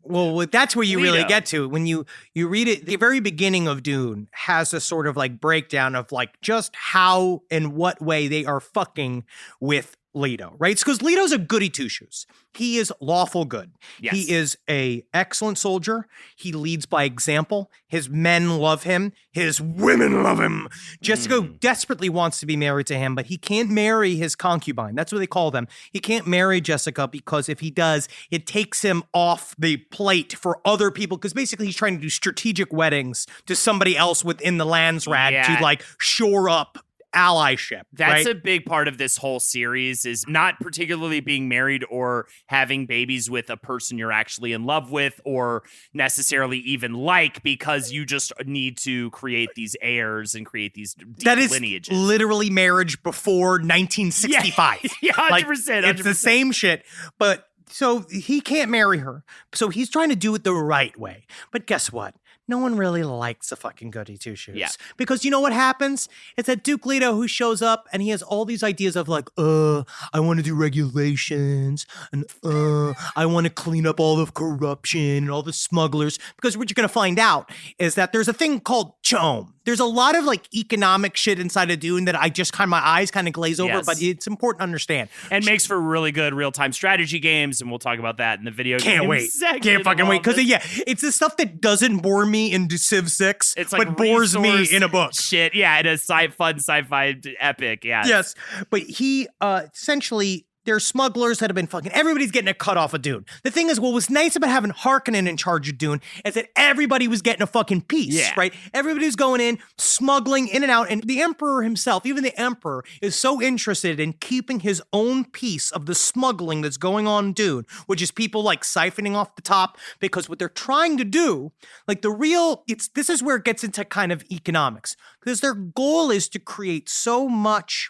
Speaker 1: Well, that's where you
Speaker 6: Leto.
Speaker 1: really get to when you read it. The very beginning of Dune has a sort of like breakdown of like just how and what way they are fucking with Leto, right? It's because Leto's a goody two-shoes. He is lawful good.
Speaker 6: Yes.
Speaker 1: He is a excellent soldier. He leads by example. His men love him. His women love him. Jessica desperately wants to be married to him, but he can't marry his concubine. That's what they call them. He can't marry Jessica because if he does, it takes him off the plate for other people because basically he's trying to do strategic weddings to somebody else within the Landsraad to like shore up allyship.
Speaker 6: That's
Speaker 1: right?
Speaker 6: a big part of this whole series is not particularly being married or having babies with a person you're actually in love with or necessarily even like, because you just need to create these heirs and create these deep
Speaker 1: that is
Speaker 6: lineages.
Speaker 1: Literally marriage before 1965.
Speaker 6: Yeah, 100%.
Speaker 1: It's the same shit. But so he can't marry her. So he's trying to do it the right way. But guess what? No one really likes a fucking goody two-shoes.
Speaker 6: Yeah.
Speaker 1: Because you know what happens? It's that Duke Leto who shows up and he has all these ideas of like, I want to do regulations and I want to clean up all the corruption and all the smugglers. Because what you're going to find out is that there's a thing called CHOAM. There's a lot of like economic shit inside of Dune that I just my eyes kind of glaze over,
Speaker 6: Yes.
Speaker 1: but it's important to understand.
Speaker 6: And makes for really good real-time strategy games, and we'll talk about that in the video
Speaker 1: Can't
Speaker 6: game
Speaker 1: wait.
Speaker 6: section
Speaker 1: Can't fucking
Speaker 6: of
Speaker 1: wait. Because,
Speaker 6: this.
Speaker 1: yeah, it's the stuff that doesn't bore me in Civ 6,
Speaker 6: It's like
Speaker 1: but bores me
Speaker 6: resource
Speaker 1: in a book.
Speaker 6: Shit, yeah, in a fun sci-fi epic, yeah.
Speaker 1: Yes. But he essentially, there's smugglers that have been fucking, everybody's getting a cut off of Dune. The thing is, what was nice about having Harkonnen in charge of Dune is that everybody was getting a fucking piece,
Speaker 6: Yeah.
Speaker 1: right? Everybody was going in, smuggling in and out. And the Emperor himself, even the Emperor, is so interested in keeping his own piece of the smuggling that's going on in Dune, which is people like siphoning off the top, because what they're trying to do, like this is where it gets into kind of economics, because their goal is to create so much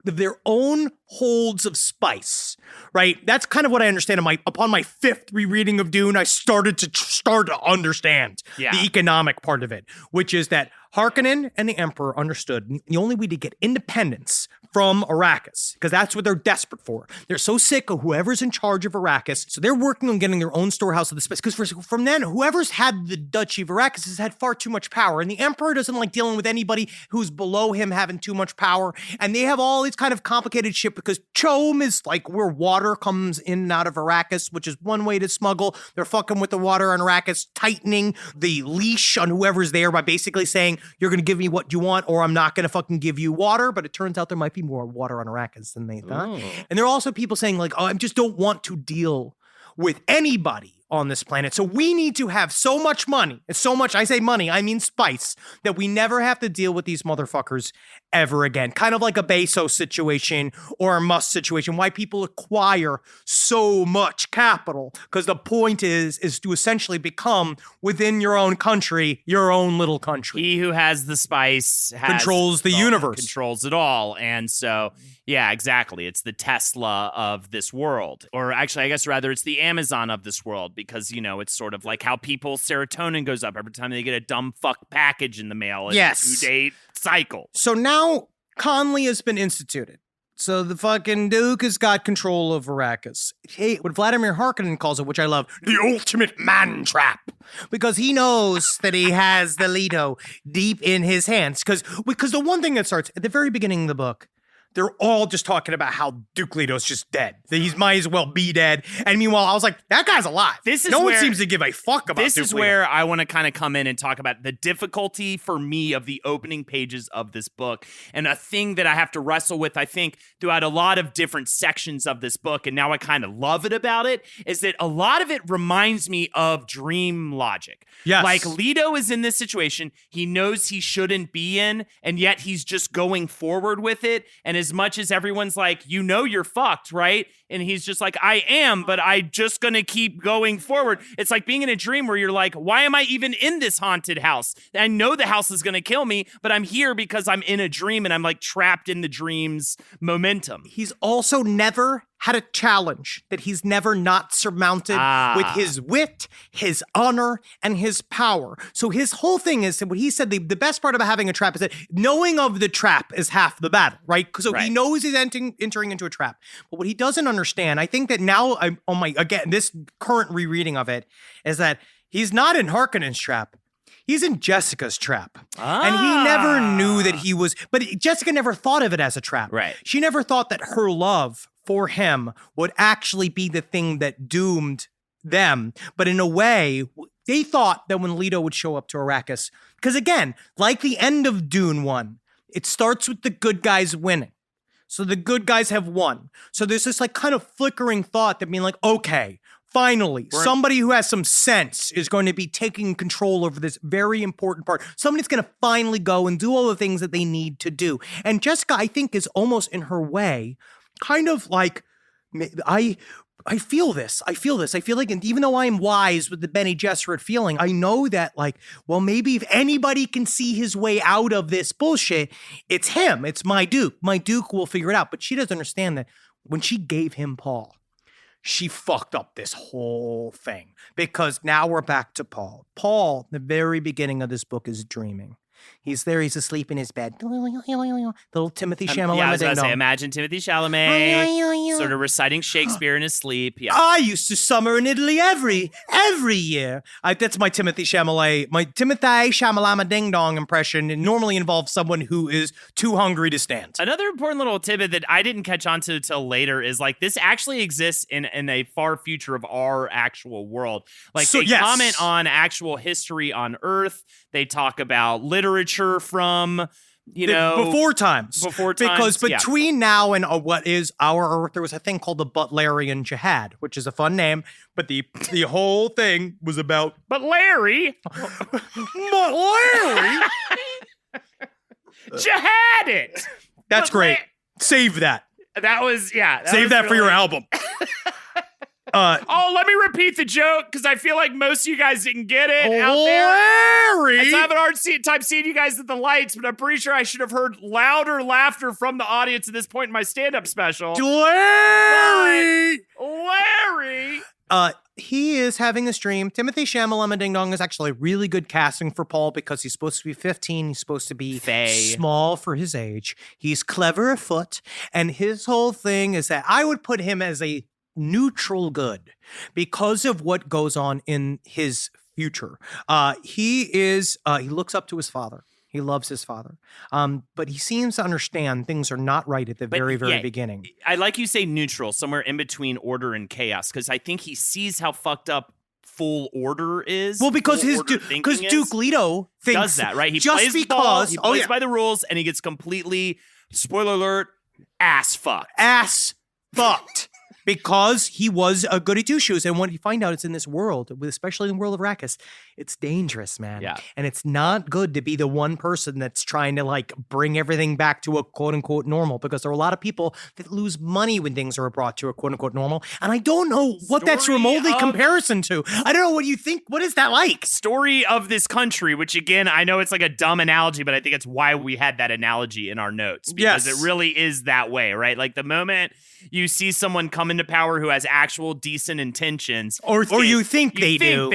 Speaker 1: of their own holds of spice, right? That's kind of what I understand. Upon my fifth rereading of Dune, I started to understand the economic part of it, which is that Harkonnen and the Emperor understood the only way to get independence from Arrakis, because that's what they're desperate for. They're so sick of whoever's in charge of Arrakis, so they're working on getting their own storehouse of the spice, because from then, whoever's had the Duchy of Arrakis has had far too much power, and the Emperor doesn't like dealing with anybody who's below him having too much power, and they have all these kind of complicated shit, because CHOAM is like where water comes in and out of Arrakis, which is one way to smuggle. They're fucking with the water on Arrakis, tightening the leash on whoever's there by basically saying, you're going to give me what you want, or I'm not going to fucking give you water. But it turns out there might be more water on Arrakis than they thought. And there are also people saying like, I just don't want to deal with anybody on this planet. So we need to have so much money, and so much, I say money, I mean spice, that we never have to deal with these motherfuckers ever again. Kind of like a Bezos situation or a Musk situation, why people acquire so much capital. Because the point is to essentially become, within your own country, your own little country.
Speaker 6: He who has the spice
Speaker 1: Controls the universe.
Speaker 6: Controls it all. And so, yeah, exactly. It's the Tesla of this world. Or actually, I guess rather, it's the Amazon of this world. Because, you know, it's sort of like how people's serotonin goes up every time they get a dumb fuck package in the mail in a 2-day cycle.
Speaker 1: So now Conley has been instituted. So the fucking Duke has got control of Arrakis. Hey, what Vladimir Harkonnen calls it, which I love, the ultimate man trap. Because he knows that he has the Leto deep in his hands. Because the one thing that starts at the very beginning of the book, they're all just talking about how Duke Leto's just dead. That he might as well be dead. And meanwhile, I was like, that guy's alive.
Speaker 6: No
Speaker 1: one seems to give a fuck about Duke Leto.
Speaker 6: This is where I want to kind of come in and talk about the difficulty for me of the opening pages of this book. And a thing that I have to wrestle with, I think, throughout a lot of different sections of this book, and now I kind of love it about it, is that a lot of it reminds me of dream logic.
Speaker 1: Yes.
Speaker 6: Like, Leto is in this situation he knows he shouldn't be in, and yet he's just going forward with it. And as much as everyone's like, you know you're fucked, right? And he's just like, I am, but I'm just gonna keep going forward. It's like being in a dream where you're like, why am I even in this haunted house? I know the house is gonna kill me, but I'm here because I'm in a dream and I'm like trapped in the dream's momentum.
Speaker 1: He's also never had a challenge that he's never not surmounted with his wit, his honor, and his power. So his whole thing is, what he said, the best part about having a trap is that knowing of the trap is half the battle, right? So he knows he's entering into a trap. But what he doesn't understand, I think that now, this current rereading of it, is that he's not in Harkonnen's trap. He's in Jessica's trap. And he never knew that he was, but Jessica never thought of it as a trap.
Speaker 6: Right.
Speaker 1: She never thought that her love for him would actually be the thing that doomed them. But in a way, they thought that when Leto would show up to Arrakis, because again, like the end of Dune 1, it starts with the good guys winning. So the good guys have won. So there's this like kind of flickering thought that being like, okay, finally, somebody who has some sense is going to be taking control over this very important part. Somebody's going to finally go and do all the things that they need to do. And Jessica, I think, is almost in her way, kind of like, I feel this. I feel like, and even though I'm wise with the Bene Gesserit feeling, I know that, like, well, maybe if anybody can see his way out of this bullshit, it's him. It's my Duke. My Duke will figure it out. But she doesn't understand that when she gave him Paul, she fucked up this whole thing, because now we're back to Paul. Paul, the very beginning of this book, is dreaming. He's there. He's asleep in his bed. Little Timothy Chalamet.
Speaker 6: Yeah, I was about to say, imagine Timothy Chalamet sort of reciting Shakespeare in his sleep. Yeah.
Speaker 1: I used to summer in Italy every year. That's my Timothy Chalamet. My Timothy Chalamet ding dong impression. It normally involves someone who is too hungry to stand.
Speaker 6: Another important little tidbit that I didn't catch on to till later is like this actually exists in a far future of our actual world. Like they comment on actual history on Earth. They talk about literature from,
Speaker 1: before times. Because
Speaker 6: yeah.
Speaker 1: between now and what is our Earth, there was a thing called the Butlerian Jihad, which is a fun name, but the whole thing was about...
Speaker 6: But Larry! Jihad it!
Speaker 1: That's great. Save that.
Speaker 6: That was, yeah.
Speaker 1: Save that for your album.
Speaker 6: Let me repeat the joke, because I feel like most of you guys didn't get it out there.
Speaker 1: Larry!
Speaker 6: I have an hard time seeing you guys at the lights, but I'm pretty sure I should have heard louder laughter from the audience at this point in my stand-up special.
Speaker 1: Larry!
Speaker 6: Larry!
Speaker 1: He is having this dream. Timothy Chalamet Ding Dong is actually really good casting for Paul, because he's supposed to be 15. He's supposed to be small for his age. He's clever afoot. And his whole thing is that I would put him as a neutral good because of what goes on in his future. He looks up to his father. He loves his father. But he seems to understand things are not right at the very beginning.
Speaker 6: I like you say neutral, somewhere in between order and chaos, because I think he sees how fucked up full order is.
Speaker 1: Well, because Duke Leto thinks
Speaker 6: does that, right? He
Speaker 1: just
Speaker 6: plays
Speaker 1: because
Speaker 6: he plays by the rules, and he gets completely, spoiler alert, ass fucked.
Speaker 1: Because he was a goody two-shoes. And when you find out it's in this world, especially in the world of Arrakis, it's dangerous, man.
Speaker 6: Yeah.
Speaker 1: And it's not good to be the one person that's trying to like bring everything back to a quote-unquote normal, because there are a lot of people that lose money when things are brought to a quote-unquote normal. And I don't know what that's remotely comparison to. I don't know what you think. What is that like?
Speaker 6: Story of this country, which again, I know it's like a dumb analogy, but I think it's why we had that analogy in our notes, because it really is that way, right? Like the moment you see someone come into power who has actual decent intentions,
Speaker 1: or you think they do,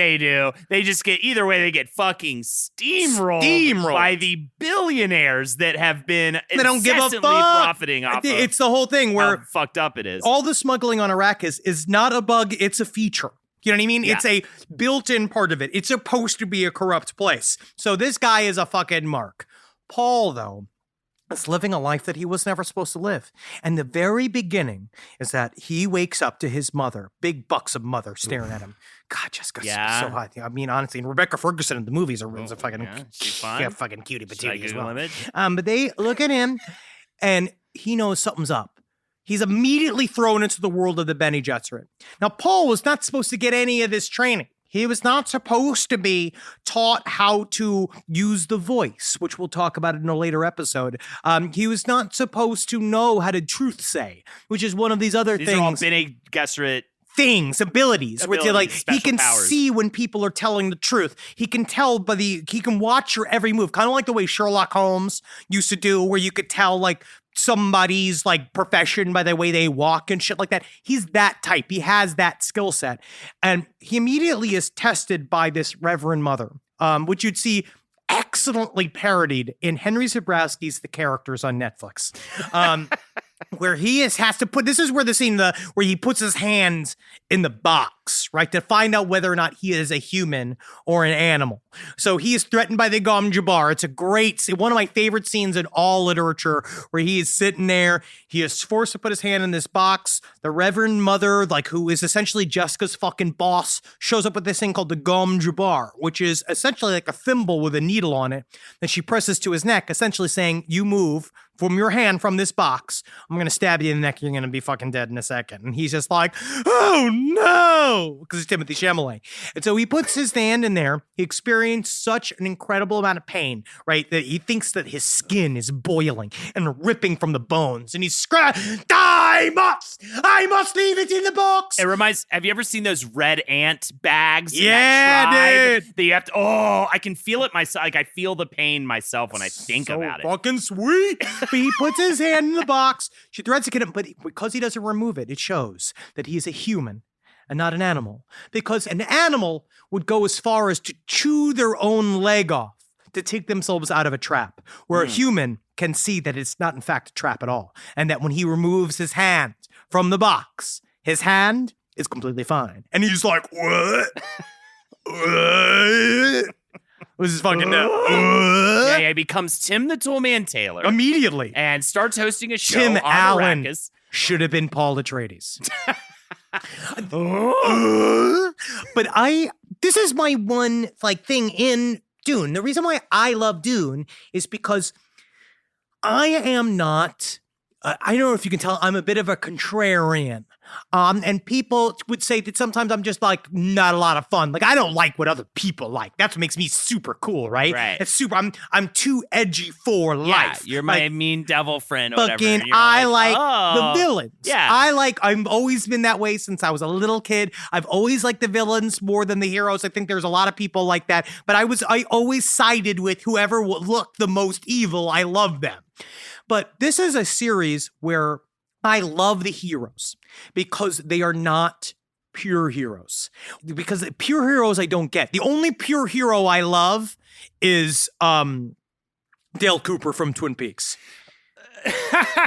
Speaker 6: they just get, either way, they get fucking steamrolled by the billionaires that have been incessantly profiting off of
Speaker 1: it's the whole thing where
Speaker 6: how fucked up it is.
Speaker 1: All the smuggling on Arrakis is not a bug, it's a feature. You know what I mean? Yeah. It's a built-in part of it. It's supposed to be a corrupt place. So this guy is a fucking mark. Paul, though, is living a life that he was never supposed to live. And the very beginning is that he wakes up to his mother, big bucks of mother staring at him. God, Jessica's so hot. I mean, honestly, and Rebecca Ferguson in the movies are a fucking, fucking cutie patootie as well. But they look at him and he knows something's up. He's immediately thrown into the world of the Bene Gesserit. Now, Paul was not supposed to get any of this training. He was not supposed to be taught how to use the voice, which we'll talk about in a later episode. He was not supposed to know how to truth say, which is one of these other things.
Speaker 6: These are all Bene Gesserit
Speaker 1: things, abilities where like he can see when people are telling the truth. He can tell he can watch your every move, kind of like the way Sherlock Holmes used to do, where you could tell like somebody's like profession by the way they walk and shit like that. He's that type. He has that skill set. And he immediately is tested by this Reverend Mother, which you'd see excellently parodied in Henry Zebrowski's The Characters on Netflix. Where he has to put, this is where the scene where he puts his hands in the box, right, to find out whether or not he is a human or an animal. So he is threatened by the Gom Jabbar. It's a great, one of my favorite scenes in all literature, where he is sitting there, he is forced to put his hand in this box. The Reverend Mother, like, who is essentially Jessica's fucking boss, shows up with this thing called the Gom Jabbar, which is essentially like a thimble with a needle on it that she presses to his neck, essentially saying, you move from your hand from this box, I'm going to stab you in the neck. You're going to be fucking dead in a second. And he's just like, oh no, because it's Timothée Chalamet. And so he puts his hand in there. He experienced such an incredible amount of pain, right, that he thinks that his skin is boiling and ripping from the bones. And he's screaming, I must leave it in the box.
Speaker 6: It reminds, have you ever seen those red ant bags?
Speaker 1: Yeah, dude.
Speaker 6: That you have to, I can feel it myself. Like, I feel the pain myself when I think about it.
Speaker 1: Fucking sweet. But he puts his hand in the box. She threatens to get him, but because he doesn't remove it, it shows that he is a human and not an animal. Because an animal would go as far as to chew their own leg off to take themselves out of a trap, where a human can see that it's not in fact a trap at all. And that when he removes his hand from the box, his hand is completely fine. And he's like, what? What? Was his fucking
Speaker 6: yeah, he becomes Tim the Toolman Taylor
Speaker 1: immediately
Speaker 6: and starts hosting a show
Speaker 1: Tim
Speaker 6: on
Speaker 1: Allen
Speaker 6: Arrakis.
Speaker 1: should have been Paul Atreides. But this is my one thing in Dune. The reason why I love Dune is because I am not, I don't know if you can tell, I'm a bit of a contrarian. And people would say that sometimes I'm just like not a lot of fun. Like, I don't like what other people like. That's what makes me super cool, right?
Speaker 6: Right.
Speaker 1: It's super. I'm too edgy for life.
Speaker 6: You're my mean devil friend or whatever.
Speaker 1: Fucking, I like the villains.
Speaker 6: Yeah.
Speaker 1: I've always been that way since I was a little kid. I've always liked the villains more than the heroes. I think there's a lot of people like that. But I always sided with whoever looked the most evil. I love them. But this is a series where I love the heroes because they are not pure heroes. Because pure heroes I don't get. The only pure hero I love is Dale Cooper from Twin Peaks.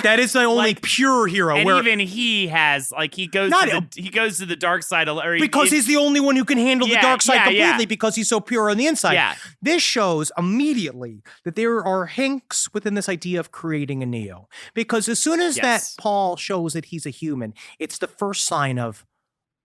Speaker 1: That is the only pure hero.
Speaker 6: And
Speaker 1: where
Speaker 6: even he has, he goes to the dark side
Speaker 1: because he's the only one who can handle the dark side completely
Speaker 6: yeah.
Speaker 1: because he's so pure on the inside.
Speaker 6: Yeah.
Speaker 1: This shows immediately that there are hinks within this idea of creating a Neo. Because as soon as that Paul shows that he's a human, it's the first sign of,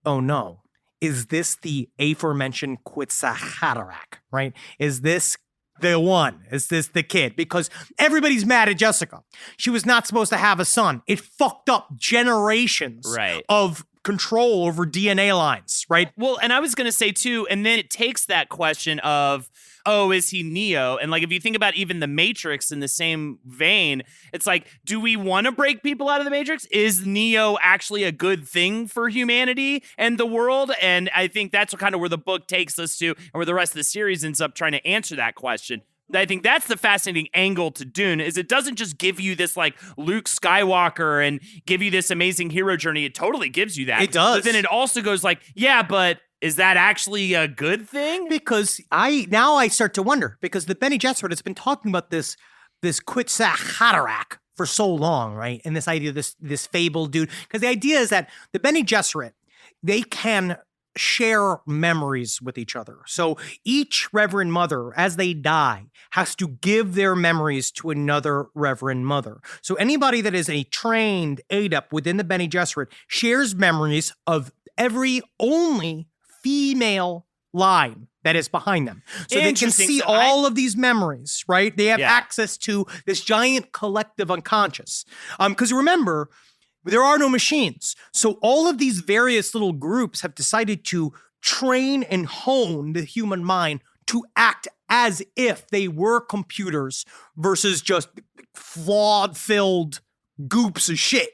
Speaker 1: oh no, is this the aforementioned Quetzalcoatl, right? Is this the one? Is this the kid? Because everybody's mad at Jessica. She was not supposed to have a son. It fucked up generations of control over DNA lines, right?
Speaker 6: Well, and I was going to say too, and then it takes that question of, oh, is he Neo? And if you think about even the Matrix in the same vein, it's like, do we want to break people out of the Matrix? Is Neo actually a good thing for humanity and the world? And I think that's kind of where the book takes us to, and where the rest of the series ends up trying to answer that question. I think that's the fascinating angle to Dune, is it doesn't just give you this Luke Skywalker and give you this amazing hero journey. It totally gives you that.
Speaker 1: It does.
Speaker 6: But then it also goes yeah, but is that actually a good thing?
Speaker 1: Because I start to wonder, because the Bene Gesserit has been talking about this Quetzalcoatl for so long, right? And this idea of this fabled dude. Because the idea is that the Bene Gesserit, they can share memories with each other. So each Reverend Mother, as they die, has to give their memories to another Reverend Mother. So anybody that is a trained adept within the Bene Gesserit shares memories of every only female line that is behind them. So they can see all of these memories, right? They have access to this giant collective unconscious. Because remember, there are no machines. So all of these various little groups have decided to train and hone the human mind to act as if they were computers versus just flawed-filled goops of shit.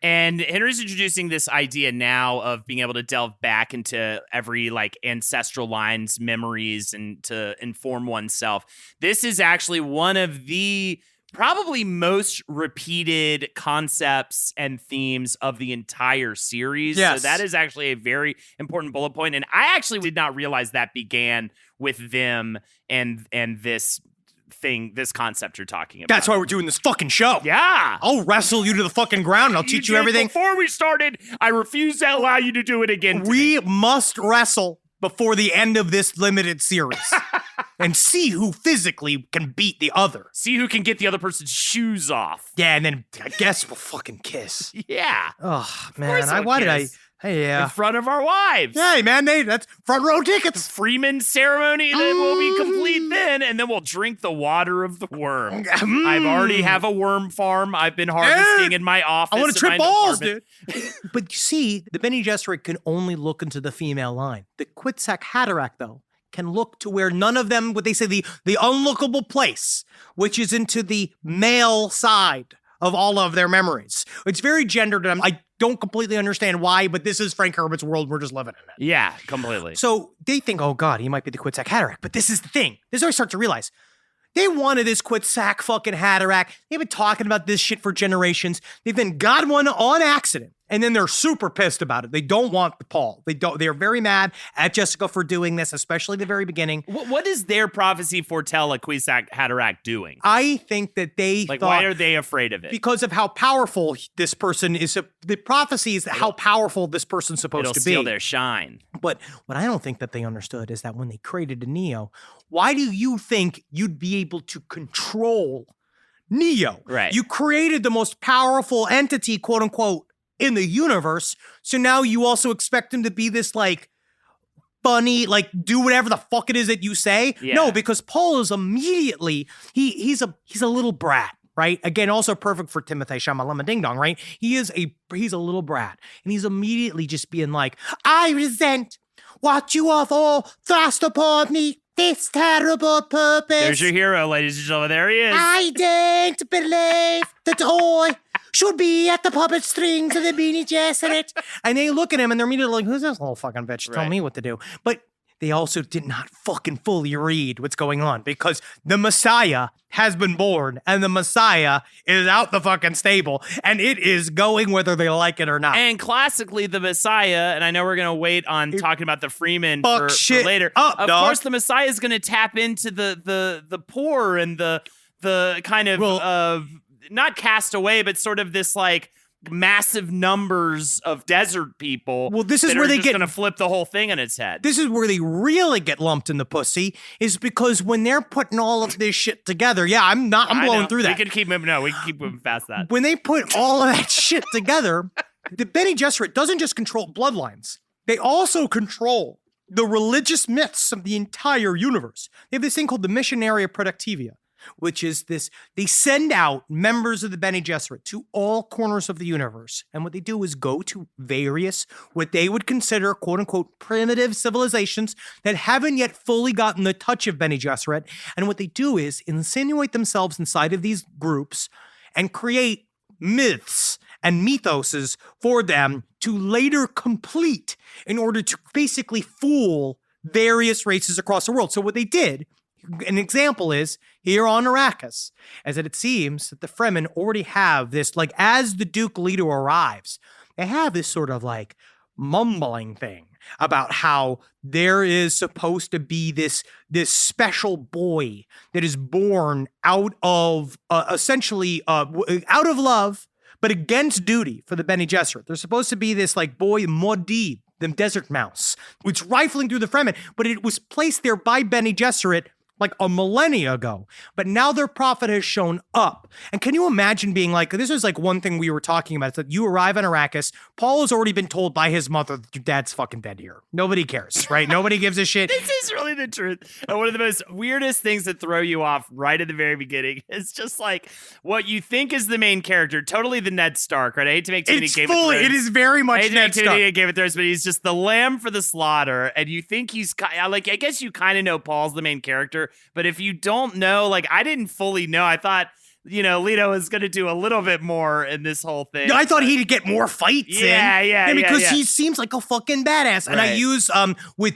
Speaker 6: And Henry's introducing this idea now of being able to delve back into every ancestral line's memories and to inform oneself. This is actually one of the probably most repeated concepts and themes of the entire series.
Speaker 1: Yes.
Speaker 6: So that is actually a very important bullet point. And I actually did not realize that began with them and this concept you're talking about.
Speaker 1: That's why we're doing this fucking show.
Speaker 6: Yeah.
Speaker 1: I'll wrestle you to the fucking ground and I'll teach you
Speaker 6: did
Speaker 1: everything.
Speaker 6: Before we started, I refuse to allow you to do it again.
Speaker 1: We must wrestle before the end of this limited series and see who physically can beat the other.
Speaker 6: See who can get the other person's shoes off.
Speaker 1: Yeah, and then I guess we'll fucking kiss.
Speaker 6: Yeah.
Speaker 1: Oh, man.
Speaker 6: course we'll
Speaker 1: Why did I?
Speaker 6: kiss.
Speaker 1: Hey, yeah.
Speaker 6: In front of our wives.
Speaker 1: Hey, man, that's front row tickets.
Speaker 6: Freeman ceremony that will be complete then, and then we'll drink the water of the worm. I've already have a worm farm I've been harvesting in my office.
Speaker 1: I want to trip balls,
Speaker 6: apartment.
Speaker 1: dude. But you see, the Bene Gesserit can only look into the female line. The Quetzalcoatl Haderach, though, can look to where none of them, what they say, the unlookable place, which is into the male side of all of their memories. It's very gendered, and I don't completely understand why, but this is Frank Herbert's world. We're just living in it.
Speaker 6: Yeah, completely.
Speaker 1: So they think, oh God, he might be the Quetzalcoatl Haderach. But this is the thing. This is where I start to realize. They wanted this Quetzalcoatl fucking Haderach. They've been talking about this shit for generations. They've then got one on accident. And then they're super pissed about it. They don't want the Paul. They're very mad at Jessica for doing this, especially at the very beginning.
Speaker 6: What does their prophecy foretell a Quetzalcoatl Haderach doing?
Speaker 1: I think that they
Speaker 6: Like,
Speaker 1: thought,
Speaker 6: why are they afraid of it?
Speaker 1: because of how powerful this person is. The prophecy is how powerful this person's supposed
Speaker 6: It'll
Speaker 1: to be.
Speaker 6: steal their shine.
Speaker 1: But what I don't think that they understood is that when they created a Neo, why do you think you'd be able to control Neo?
Speaker 6: Right.
Speaker 1: You created the most powerful entity, quote unquote, in the universe. So now you also expect him to be this like funny, like do whatever the fuck it is that you say.
Speaker 6: Yeah.
Speaker 1: No, because Paul is immediately, he's a little brat. Right? Again, also perfect for Timothée Chalamet Ding Dong, right? He's a little brat. And he's immediately just being like, I resent what you have all thrust upon me, this terrible purpose.
Speaker 6: There's your hero, ladies and gentlemen. There he is.
Speaker 1: I don't believe that I should be at the puppet strings of the Bene Gesserit. And they look at him and they're immediately like, who's this little fucking bitch? Tell
Speaker 6: Right.
Speaker 1: me what to do. But they also did not fucking fully read what's going on because the Messiah has been born and the Messiah is out the fucking stable and it is going whether they like it or not.
Speaker 6: And classically, the Messiah, and I know we're going to wait on talking about the Freeman
Speaker 1: Fuck
Speaker 6: for
Speaker 1: shit
Speaker 6: later.
Speaker 1: up,
Speaker 6: Of
Speaker 1: dog.
Speaker 6: course, the Messiah is going to tap into the poor and the kind of not cast away, but sort of this like massive numbers of desert people.
Speaker 1: Well, this is
Speaker 6: that
Speaker 1: where
Speaker 6: are
Speaker 1: they
Speaker 6: just
Speaker 1: get-
Speaker 6: going to flip the whole thing on its head.
Speaker 1: This is where they really get lumped in the pussy is because when they're putting all of this shit together, I'm
Speaker 6: I
Speaker 1: blowing
Speaker 6: know.
Speaker 1: through that.
Speaker 6: We can keep moving. No, we can keep moving past that.
Speaker 1: When they put all of that shit together, the Bene Gesserit doesn't just control bloodlines. They also control the religious myths of the entire universe. They have this thing called the Missionaria Productiva, which is this, they send out members of the Bene Gesserit to all corners of the universe. And what they do is go to various, what they would consider, quote unquote, primitive civilizations that haven't yet fully gotten the touch of Bene Gesserit. And what they do is insinuate themselves inside of these groups and create myths and mythoses for them to later complete in order to basically fool various races across the world. So what they did, an example is here on Arrakis, as it seems that the Fremen already have this, like as the Duke Leto arrives, they have this sort of like mumbling thing about how there is supposed to be this special boy that is born out of essentially out of love, but against duty for the Bene Gesserit. There's supposed to be this like boy Modib, the desert mouse, which rifling through the Fremen, but it was placed there by Bene Gesserit like a millennia ago, but now their prophet has shown up. And can you imagine being like, this is like one thing we were talking about, it's that you arrive on Arrakis, Paul has already been told by his mother that your dad's fucking dead here. Nobody cares, right? Nobody gives a shit.
Speaker 6: This is really the truth. And one of the most weirdest things that throw you off right at the very beginning is just like what you think is the main character, totally the Ned Stark, right? I hate to make too many
Speaker 1: It's
Speaker 6: Game of
Speaker 1: fully,
Speaker 6: Thrones.
Speaker 1: it is very
Speaker 6: I
Speaker 1: much
Speaker 6: hate to make
Speaker 1: Ned
Speaker 6: too
Speaker 1: Stark.
Speaker 6: many Game of Thrones, but he's just the lamb for the slaughter. And you think he's like, I guess you kind of know Paul's the main character, but if you don't know, like I didn't fully know. I thought Leto is going to do a little bit more in this whole thing.
Speaker 1: I thought he'd get more fights in. Because he seems like a fucking badass. And I use with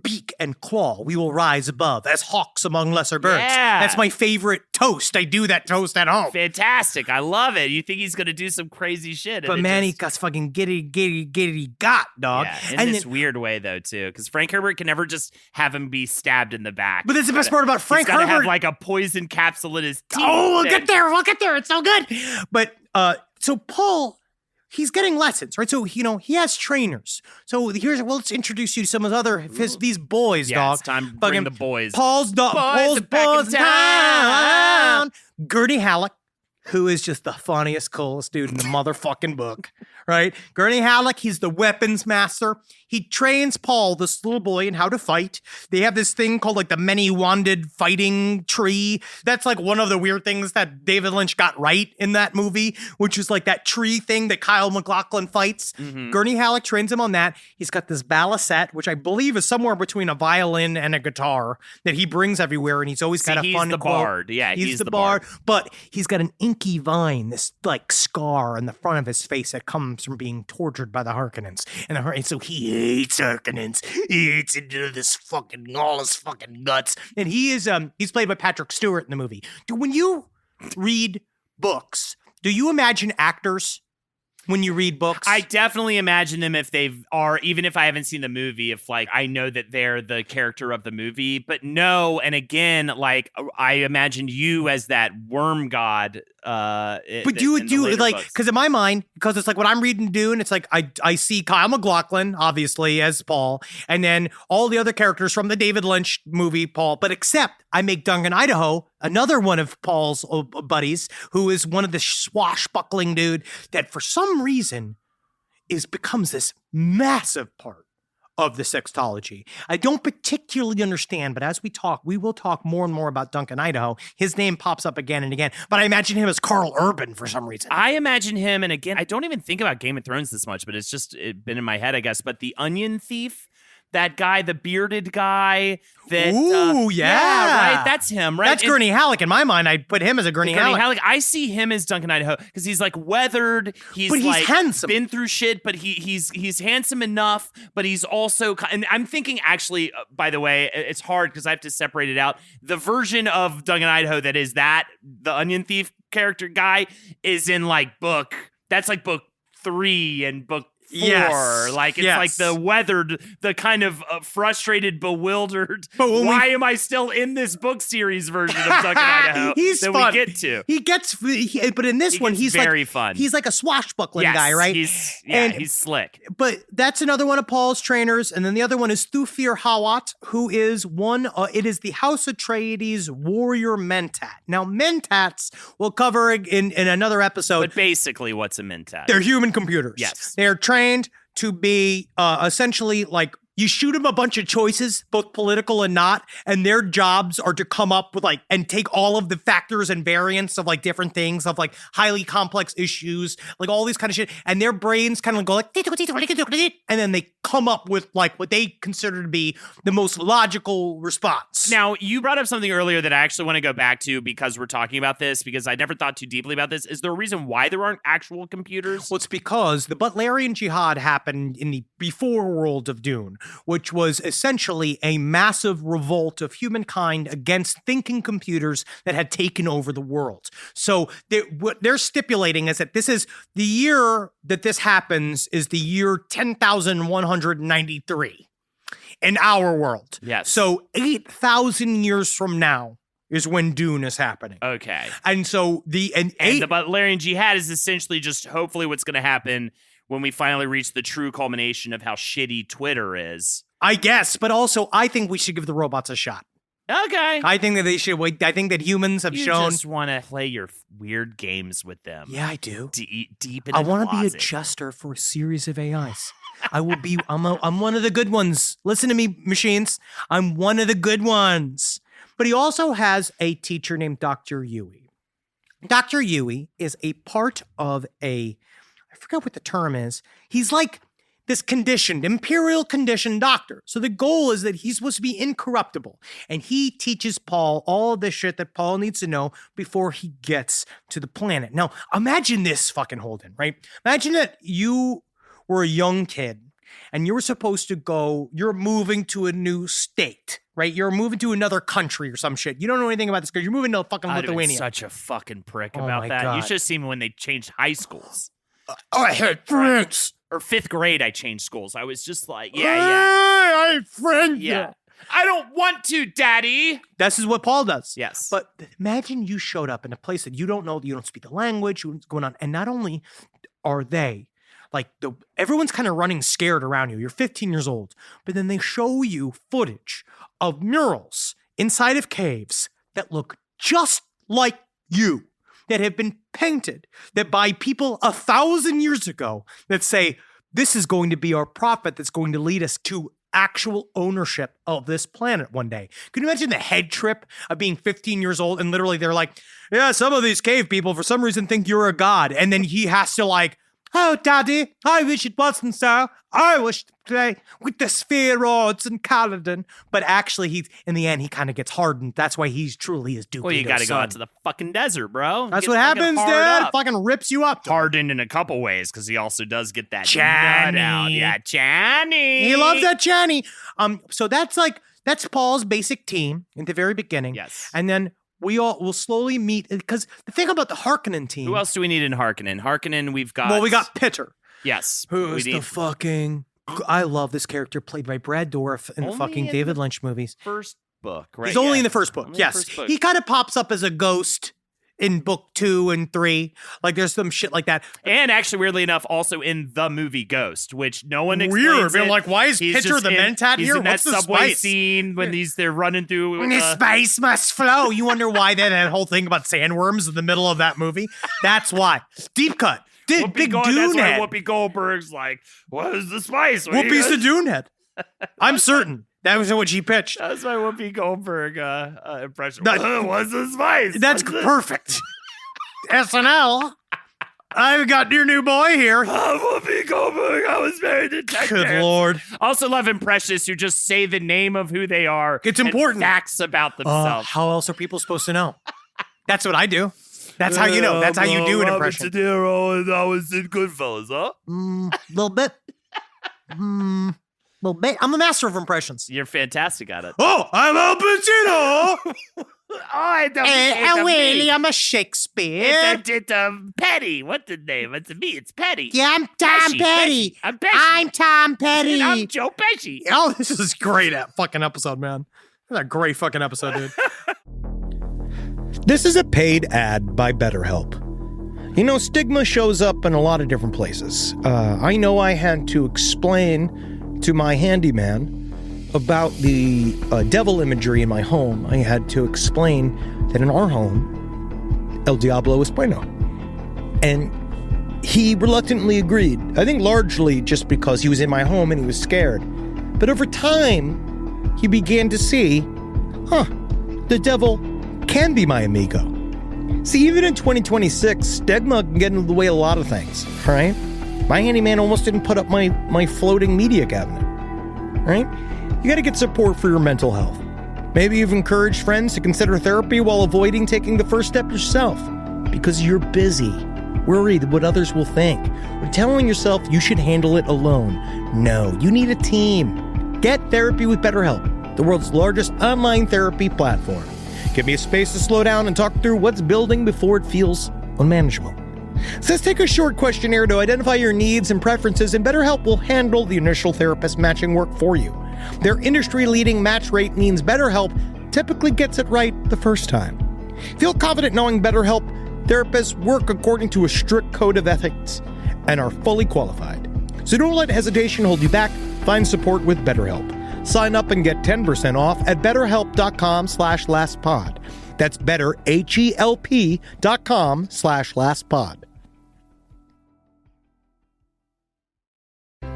Speaker 1: beak and claw, we will rise above as hawks among lesser birds.
Speaker 6: Yeah.
Speaker 1: That's my favorite toast. I do that toast at home.
Speaker 6: Fantastic. I love it. You think he's going to do some crazy shit.
Speaker 1: But man, he got fucking giddy got, dog.
Speaker 6: Yeah, in this weird way, though, too. Because Frank Herbert can never just have him be stabbed in the back.
Speaker 1: But that's the best part about Frank Herbert.
Speaker 6: He's got to have like a poison capsule in his teeth.
Speaker 1: Oh, we'll get there. It's so good. But so Paul, he's getting lessons, right? So, he has trainers. So let's introduce you to some of these boys, dog.
Speaker 6: It's time to bring the boys.
Speaker 1: Paul's back in town. Gurney Halleck, who is just the funniest, coolest dude in the motherfucking book, right? Gurney Halleck, he's the weapons master. He trains Paul, this little boy, in how to fight. They have this thing called like the many-wanded fighting tree. That's like one of the weird things that David Lynch got right in that movie, which is like that tree thing that Kyle MacLachlan fights. Mm-hmm. Gurney Halleck trains him on that. He's got this balisette, which I believe is somewhere between a violin and a guitar that he brings everywhere, and he's always got a fun
Speaker 6: quote.
Speaker 1: Bard.
Speaker 6: Yeah,
Speaker 1: he's the bard. But he's got an inky vine, this like scar on the front of his face that comes from being tortured by the Harkonnens. And so he hates Harkonnens. He hates into this fucking, all his fucking guts. And he's played by Patrick Stewart in the movie. When you read books, do you imagine actors when you read books?
Speaker 6: I definitely imagine them even if I haven't seen the movie, if like I know that they're the character of the movie. But no, and again, like I imagined you as that worm god.
Speaker 1: But you would do like, because in my mind, because it's like when I'm reading Dune, it's like I see Kyle MacLachlan obviously as Paul, and then all the other characters from the David Lynch movie Paul. But except I make Duncan Idaho another one of Paul's buddies, who is one of the swashbuckling dude that for some reason becomes this massive part of the sextology. I don't particularly understand, but as we will talk more and more about Duncan Idaho. His name pops up again and again, but I imagine him as Carl Urban for some reason.
Speaker 6: I imagine him, and again, I don't even think about Game of Thrones this much, but it's been in my head, I guess, but the Onion Thief, that guy, the bearded guy.
Speaker 1: Yeah,
Speaker 6: right. That's him, right?
Speaker 1: That's Gurney Halleck in my mind. I put him as a Gurney Halleck.
Speaker 6: I see him as Duncan Idaho because he's like weathered. He's like
Speaker 1: handsome.
Speaker 6: Been through shit, but he's handsome enough. But he's also, and I'm thinking actually, by the way, it's hard because I have to separate it out. The version of Duncan Idaho that is the Onion Thief character guy is in like book 3 and book 4.
Speaker 1: Yes.
Speaker 6: Like, it's like the weathered, the kind of frustrated, bewildered, why am I still in this book series version of Duncan Idaho
Speaker 1: he's
Speaker 6: that
Speaker 1: fun.
Speaker 6: we get to?
Speaker 1: But in this one, he's
Speaker 6: very
Speaker 1: like,
Speaker 6: fun.
Speaker 1: He's like a swashbuckling guy, right?
Speaker 6: He's slick.
Speaker 1: But that's another one of Paul's trainers. And then the other one is Thufir Hawat, who is it is the House Atreides warrior Mentat. Now, Mentats we'll cover in another episode.
Speaker 6: But basically, what's a Mentat?
Speaker 1: They're human computers.
Speaker 6: Yes.
Speaker 1: They're trained to be essentially like, you shoot them a bunch of choices, both political and not, and their jobs are to come up with like, and take all of the factors and variants of like different things, of like highly complex issues, like all these kind of shit. And their brains kind of go like, and then they come up with like what they consider to be the most logical response.
Speaker 6: Now, you brought up something earlier that I actually want to go back to because we're talking about this, because I never thought too deeply about this. Is there a reason why there aren't actual computers?
Speaker 1: Well, it's because the Butlerian Jihad happened in the before world of Dune, which was essentially a massive revolt of humankind against thinking computers that had taken over the world. So what they're stipulating is that this is the year that this happens is the year 10,193 in our world.
Speaker 6: Yes.
Speaker 1: So 8,000 years from now is when Dune is happening.
Speaker 6: Okay.
Speaker 1: And so
Speaker 6: the Butlerian Jihad is essentially just hopefully what's going to happen when we finally reach the true culmination of how shitty Twitter is.
Speaker 1: I guess, but also I think we should give the robots a shot.
Speaker 6: Okay.
Speaker 1: I think that they should wait. I think that humans have shown.
Speaker 6: You just want to play your weird games with them.
Speaker 1: Yeah, I do.
Speaker 6: Deep in
Speaker 1: I want to be a jester for a series of AIs. I will be. I'm one of the good ones. Listen to me, machines. I'm one of the good ones. But he also has a teacher named Dr. Yui. Dr. Yui is a part of I forgot what the term is. He's like this conditioned, imperial conditioned doctor. So the goal is that he's supposed to be incorruptible. And he teaches Paul all of this shit that Paul needs to know before he gets to the planet. Now, imagine this fucking Holden, right? Imagine that you were a young kid and you were supposed to go, you're moving to a new state, right? You're moving to another country or some shit. You don't know anything about this because you're moving to fucking
Speaker 6: I'd have been
Speaker 1: Lithuania.
Speaker 6: such a fucking prick
Speaker 1: Oh
Speaker 6: about
Speaker 1: my
Speaker 6: that.
Speaker 1: God.
Speaker 6: You should have seen me when they changed high schools.
Speaker 1: I had friends.
Speaker 6: Or 5th grade, I changed schools. I was just like, yeah.
Speaker 1: I had friends.
Speaker 6: Yeah. I don't want to, Daddy.
Speaker 1: This is what Paul does.
Speaker 6: Yes.
Speaker 1: But imagine you showed up in a place that you don't know, you don't speak the language, what's going on. And not only are they, like, everyone's kind of running scared around you. You're 15 years old. But then they show you footage of murals inside of caves that look just like you, that have been painted, that by people 1,000 years ago that say, this is going to be our prophet that's going to lead us to actual ownership of this planet one day. Can you imagine the head trip of being 15 years old and literally they're like, yeah, some of these cave people for some reason think you're a god. And then he has to like, oh, Daddy, I wish it wasn't so. I wish to play with the spheroids and Kaladin. But actually, in the end, he kind of gets hardened. That's why he's truly his Duke.
Speaker 6: Well, you got to go out to the fucking desert, bro.
Speaker 1: That's
Speaker 6: Get
Speaker 1: what
Speaker 6: fucking
Speaker 1: happens,
Speaker 6: hard
Speaker 1: Dad.
Speaker 6: up.
Speaker 1: Fucking rips you up.
Speaker 6: Hardened in a couple ways because he also does get that
Speaker 1: Channy.
Speaker 6: nut out. Yeah, Channy.
Speaker 1: He loves that Channy. So that's Paul's basic team in the very beginning.
Speaker 6: Yes.
Speaker 1: And then we'll slowly meet, because the thing about the Harkonnen team.
Speaker 6: Who else do we need in Harkonnen? Harkonnen, we've got.
Speaker 1: Well, we got Pitter.
Speaker 6: Yes.
Speaker 1: Who's the fucking. I love this character played by Brad Dourif in the
Speaker 6: Only
Speaker 1: fucking
Speaker 6: in
Speaker 1: David
Speaker 6: the
Speaker 1: Lynch movies.
Speaker 6: first book, right?
Speaker 1: He's only
Speaker 6: Yeah.
Speaker 1: in the first book.
Speaker 6: Only in the
Speaker 1: Yes.
Speaker 6: first book.
Speaker 1: He kind of pops up as a ghost in book 2 and 3. Like there's some shit like that.
Speaker 6: And actually, weirdly enough, also in the movie Ghost, which no one explains.
Speaker 1: Weird. They're
Speaker 6: it.
Speaker 1: like, why is
Speaker 6: He's
Speaker 1: Pitter
Speaker 6: just
Speaker 1: the mentat
Speaker 6: he's
Speaker 1: here?
Speaker 6: in that
Speaker 1: What's the
Speaker 6: subway
Speaker 1: spice?
Speaker 6: scene when they're running through.
Speaker 1: When the spice must flow. You wonder why that whole thing about sandworms in the middle of that movie? That's why. Deep cut. Big
Speaker 6: That's
Speaker 1: Dune
Speaker 6: why
Speaker 1: head.
Speaker 6: Whoopi Goldberg's like, what is the spice? What are you
Speaker 1: Whoopi's the
Speaker 6: guys-"
Speaker 1: Dune head. I'm certain. That was what she pitched.
Speaker 6: That's my Whoopi Goldberg impression.
Speaker 1: That-
Speaker 6: What's the spice?
Speaker 1: That's
Speaker 6: What's the-
Speaker 1: perfect. SNL. I've got your new boy here.
Speaker 6: Whoopi Goldberg. I was very detective.
Speaker 1: Good Lord.
Speaker 6: Also love impressionists who just say the name of who they are.
Speaker 1: It's
Speaker 6: and
Speaker 1: important.
Speaker 6: facts about themselves.
Speaker 1: How else are people supposed to know? That's what I do. That's how you know. That's how you do an impression.
Speaker 6: Robert De Niro, and I was in Goodfellas, huh?
Speaker 1: Little bit. Little bit. I'm a master of impressions.
Speaker 6: You're fantastic at it.
Speaker 1: Oh, I'm Al Pacino.
Speaker 6: I'm
Speaker 1: I'm a Shakespeare.
Speaker 6: It's Petty. What's the name? It's me. It's Petty.
Speaker 1: Yeah, I'm Tom Petty.
Speaker 6: I'm Pesci.
Speaker 1: I'm Tom Petty.
Speaker 6: And I'm Joe Pesci.
Speaker 1: Oh, this is great fucking episode, man. That's a great fucking episode, dude.
Speaker 8: This is a paid ad by BetterHelp. You know, stigma shows up in a lot of different places. I know I had to explain to my handyman about the devil imagery in my home. I had to explain that in our home, El Diablo es bueno. And he reluctantly agreed. I think largely just because he was in my home and he was scared. But over time, he began to see, the devil can be my amigo. See, even in 2026, stigma can get in the way of a lot of things, right? My handyman almost didn't put up my floating media cabinet, right? You gotta get support for your mental health. Maybe you've encouraged friends to consider therapy while avoiding taking the first step yourself because you're busy, worried what others will think, or telling yourself you should handle it alone. No, you need a team. Get therapy with BetterHelp, the world's largest online therapy platform. Give me a space to slow down and talk through what's building before it feels unmanageable. So let's take a short questionnaire to identify your needs and preferences, and BetterHelp will handle the initial therapist matching work for you. Their industry-leading match rate means BetterHelp typically gets it right the first time. Feel confident knowing BetterHelp therapists work according to a strict code of ethics and are fully qualified. So don't let hesitation hold you back. Find support with BetterHelp. Sign up and get 10% off at betterhelp.com/lastpod. That's betterhelp.com/lastpod.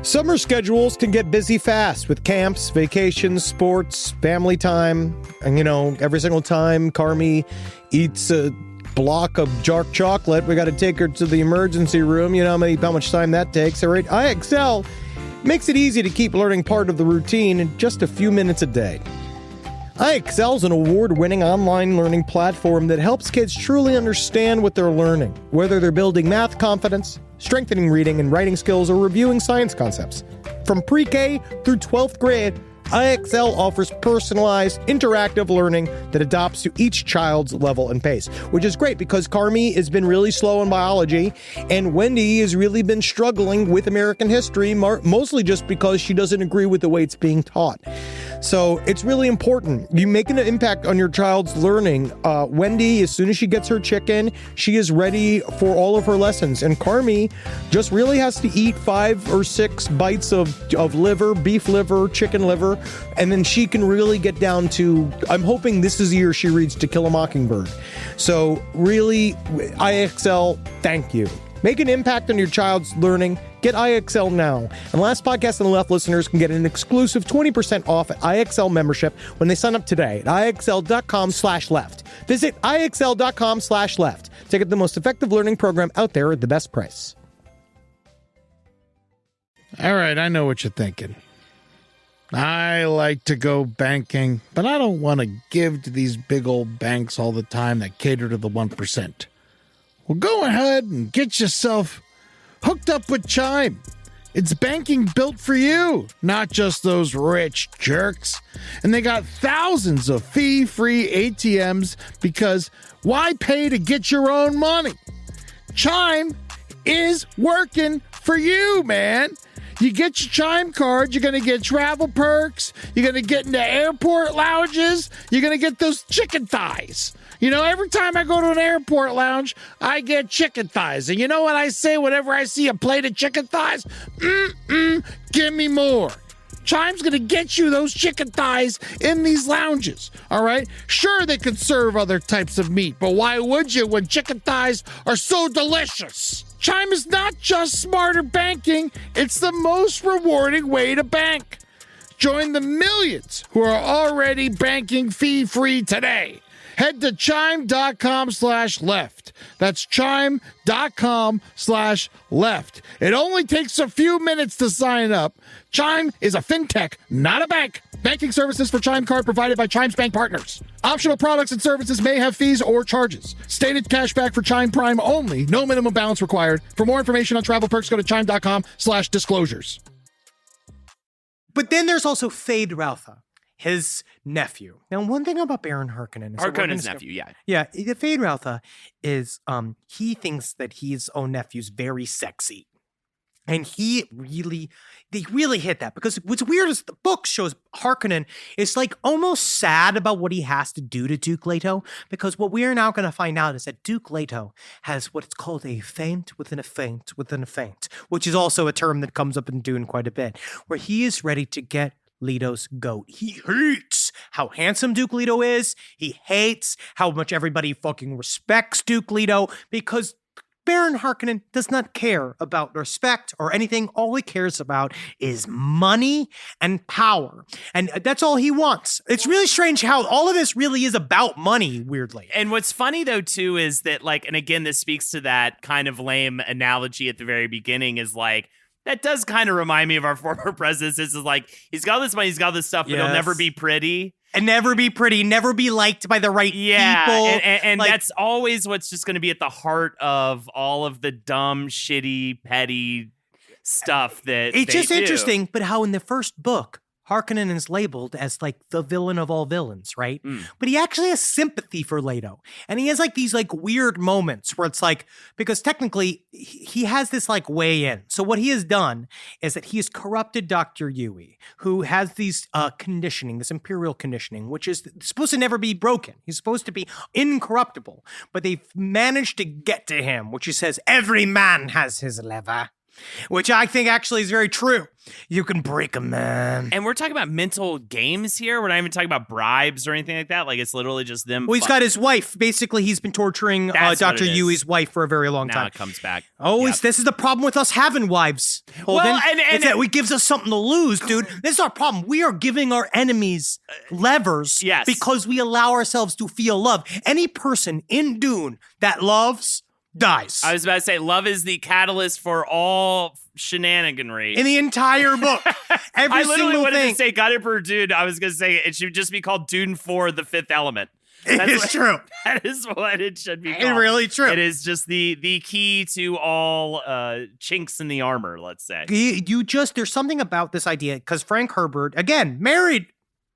Speaker 8: Summer schedules can get busy fast with camps, vacations, sports, family time. And, you know, every single time Carmi eats a block of dark chocolate, we got to take her to the emergency room. You know how much time that takes, all right? IXL Makes it easy to keep learning part of the routine in just a few minutes a day. iExcel is an award-winning online learning platform that helps kids truly understand what they're learning, whether they're building math confidence, strengthening reading and writing skills, or reviewing science concepts. From pre-K through 12th grade, iExcel offers personalized, interactive learning that adapts to each child's level and pace, which is great because Carmi has been really slow in biology, and Wendy has really been struggling with American history, mostly just because she doesn't agree with the way it's being taught. So it's really important. You make an impact on your child's learning. Wendy, as soon as she gets her chicken, she is ready for all of her lessons. And Carmi just really has to eat 5 or 6 bites of liver, beef liver, chicken liver, and then she can really get down to, I'm hoping this is the year she reads To Kill a Mockingbird. So really, iExcel, thank you. Make an impact on your child's learning. Get iExcel now. And Last Podcast on the Left listeners can get an exclusive 20% off at iExcel membership when they sign up today at iexcel.com/left. Visit iexcel.com/left to get the most effective learning program out there at the best price.
Speaker 7: All right, I know what you're thinking. I like to go banking, but I don't want to give to these big old banks all the time that cater to the 1%. Well, go ahead and get yourself hooked up with Chime. It's banking built for you, not just those rich jerks. And they got thousands of fee-free ATMs because why pay to get your own money? Chime is working for you, man. You get your Chime card, you're going to get travel perks, you're going to get into airport lounges, you're going to get those chicken thighs. You know, every time I go to an airport lounge, I get chicken thighs. And you know what I say whenever I see a plate of chicken thighs? Give me more. Chime's going to get you those chicken thighs in these lounges, all right? Sure, they could serve other types of meat, but why would you when chicken thighs are so delicious? Chime is not just smarter banking, it's the most rewarding way to bank. Join the millions who are already banking fee-free today. Head to chime.com/left. That's chime.com/left. It only takes a few minutes to sign up. Chime is a fintech, not a bank. Banking services for Chime Card provided by Chime's bank partners. Optional products and services may have fees or charges. Stated cashback for Chime Prime only. No minimum balance required. For more information on travel perks, go to chime.com/disclosures.
Speaker 1: But then there's also Fade Routha, his nephew. Now, one thing about Baron Harkonnen is
Speaker 6: Harkonnen's nephew, yeah.
Speaker 1: Yeah, the Fade Routha is he thinks that his own nephew's very sexy. And they really hit that, because what's weird is the book shows Harkonnen is like almost sad about what he has to do to Duke Leto, because what we are now going to find out is that Duke Leto has what's called a feint within a feint within a feint, which is also a term that comes up in Dune quite a bit, where he is ready to get Leto's goat. He hates how handsome Duke Leto is. He hates how much everybody fucking respects Duke Leto, because Baron Harkonnen does not care about respect or anything. All he cares about is money and power. And that's all he wants. It's really strange how all of this really is about money, weirdly.
Speaker 6: And what's funny, though, too, is that, like, and again, this speaks to that kind of lame analogy at the very beginning, is like, that does kind of remind me of our former president. This is like, he's got this money, he's got this stuff, but he'll never be pretty.
Speaker 1: And never be pretty, never be liked by the right people.
Speaker 6: And
Speaker 1: like,
Speaker 6: that's always what's just going to be at the heart of all of the dumb, shitty, petty stuff that
Speaker 1: it's just
Speaker 6: do.
Speaker 1: Interesting, but how in the first book, Harkonnen is labeled as like the villain of all villains, right? But he actually has sympathy for Leto. And he has like these like weird moments where it's like, because technically he has this like way in. So what he has done is that he has corrupted Dr. Yui, who has these conditioning, this imperial conditioning, which is supposed to never be broken. He's supposed to be incorruptible, but they've managed to get to him, which he says, every man has his lever. Which I think actually is very true. You can break a man.
Speaker 6: And we're talking about mental games here. We're not even talking about bribes or anything like that. Like, it's literally just them.
Speaker 1: Well, he's got his wife. Basically, he's been torturing Dr. Yui's wife for a very long time.
Speaker 6: Now it comes back.
Speaker 1: Oh, this is the problem with us having wives, Holden.
Speaker 6: Well, and
Speaker 1: it gives us something to lose, dude. This is our problem. We are giving our enemies levers because we allow ourselves to feel love. Any person in Dune that loves dies.
Speaker 6: I was about to say, love is the catalyst for all shenaniganry.
Speaker 1: In the entire book. Every
Speaker 6: I literally
Speaker 1: single
Speaker 6: wanted
Speaker 1: thing.
Speaker 6: to say Got It for Dune. I was going to say it should just be called Dune 4, The Fifth Element.
Speaker 1: It's true.
Speaker 6: That is what it should be called.
Speaker 1: It's really true.
Speaker 6: It is just the key to all chinks in the armor, let's say.
Speaker 1: There's something about this idea, because Frank Herbert, again, married,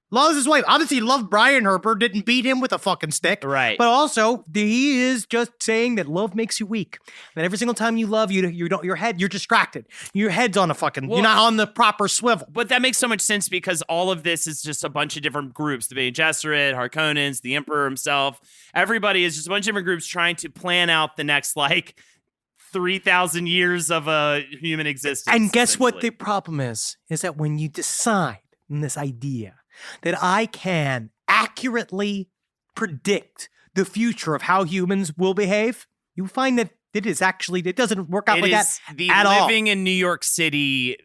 Speaker 1: loves his wife. Obviously, loved Brian Herbert, didn't beat him with a fucking stick.
Speaker 6: Right.
Speaker 1: But also, he is just saying that love makes you weak. That every single time you love, you're distracted. Your head's on you're not on the proper swivel.
Speaker 6: But that makes so much sense because all of this is just a bunch of different groups. The Bene Gesserit, Harkonnens, the Emperor himself. Everybody is just a bunch of different groups trying to plan out the next, 3,000 years of a human existence.
Speaker 1: And guess what the problem is? Is that when you decide in this idea that I can accurately predict the future of how humans will behave, you find that it doesn't work out like that at all.
Speaker 6: Living in New York City,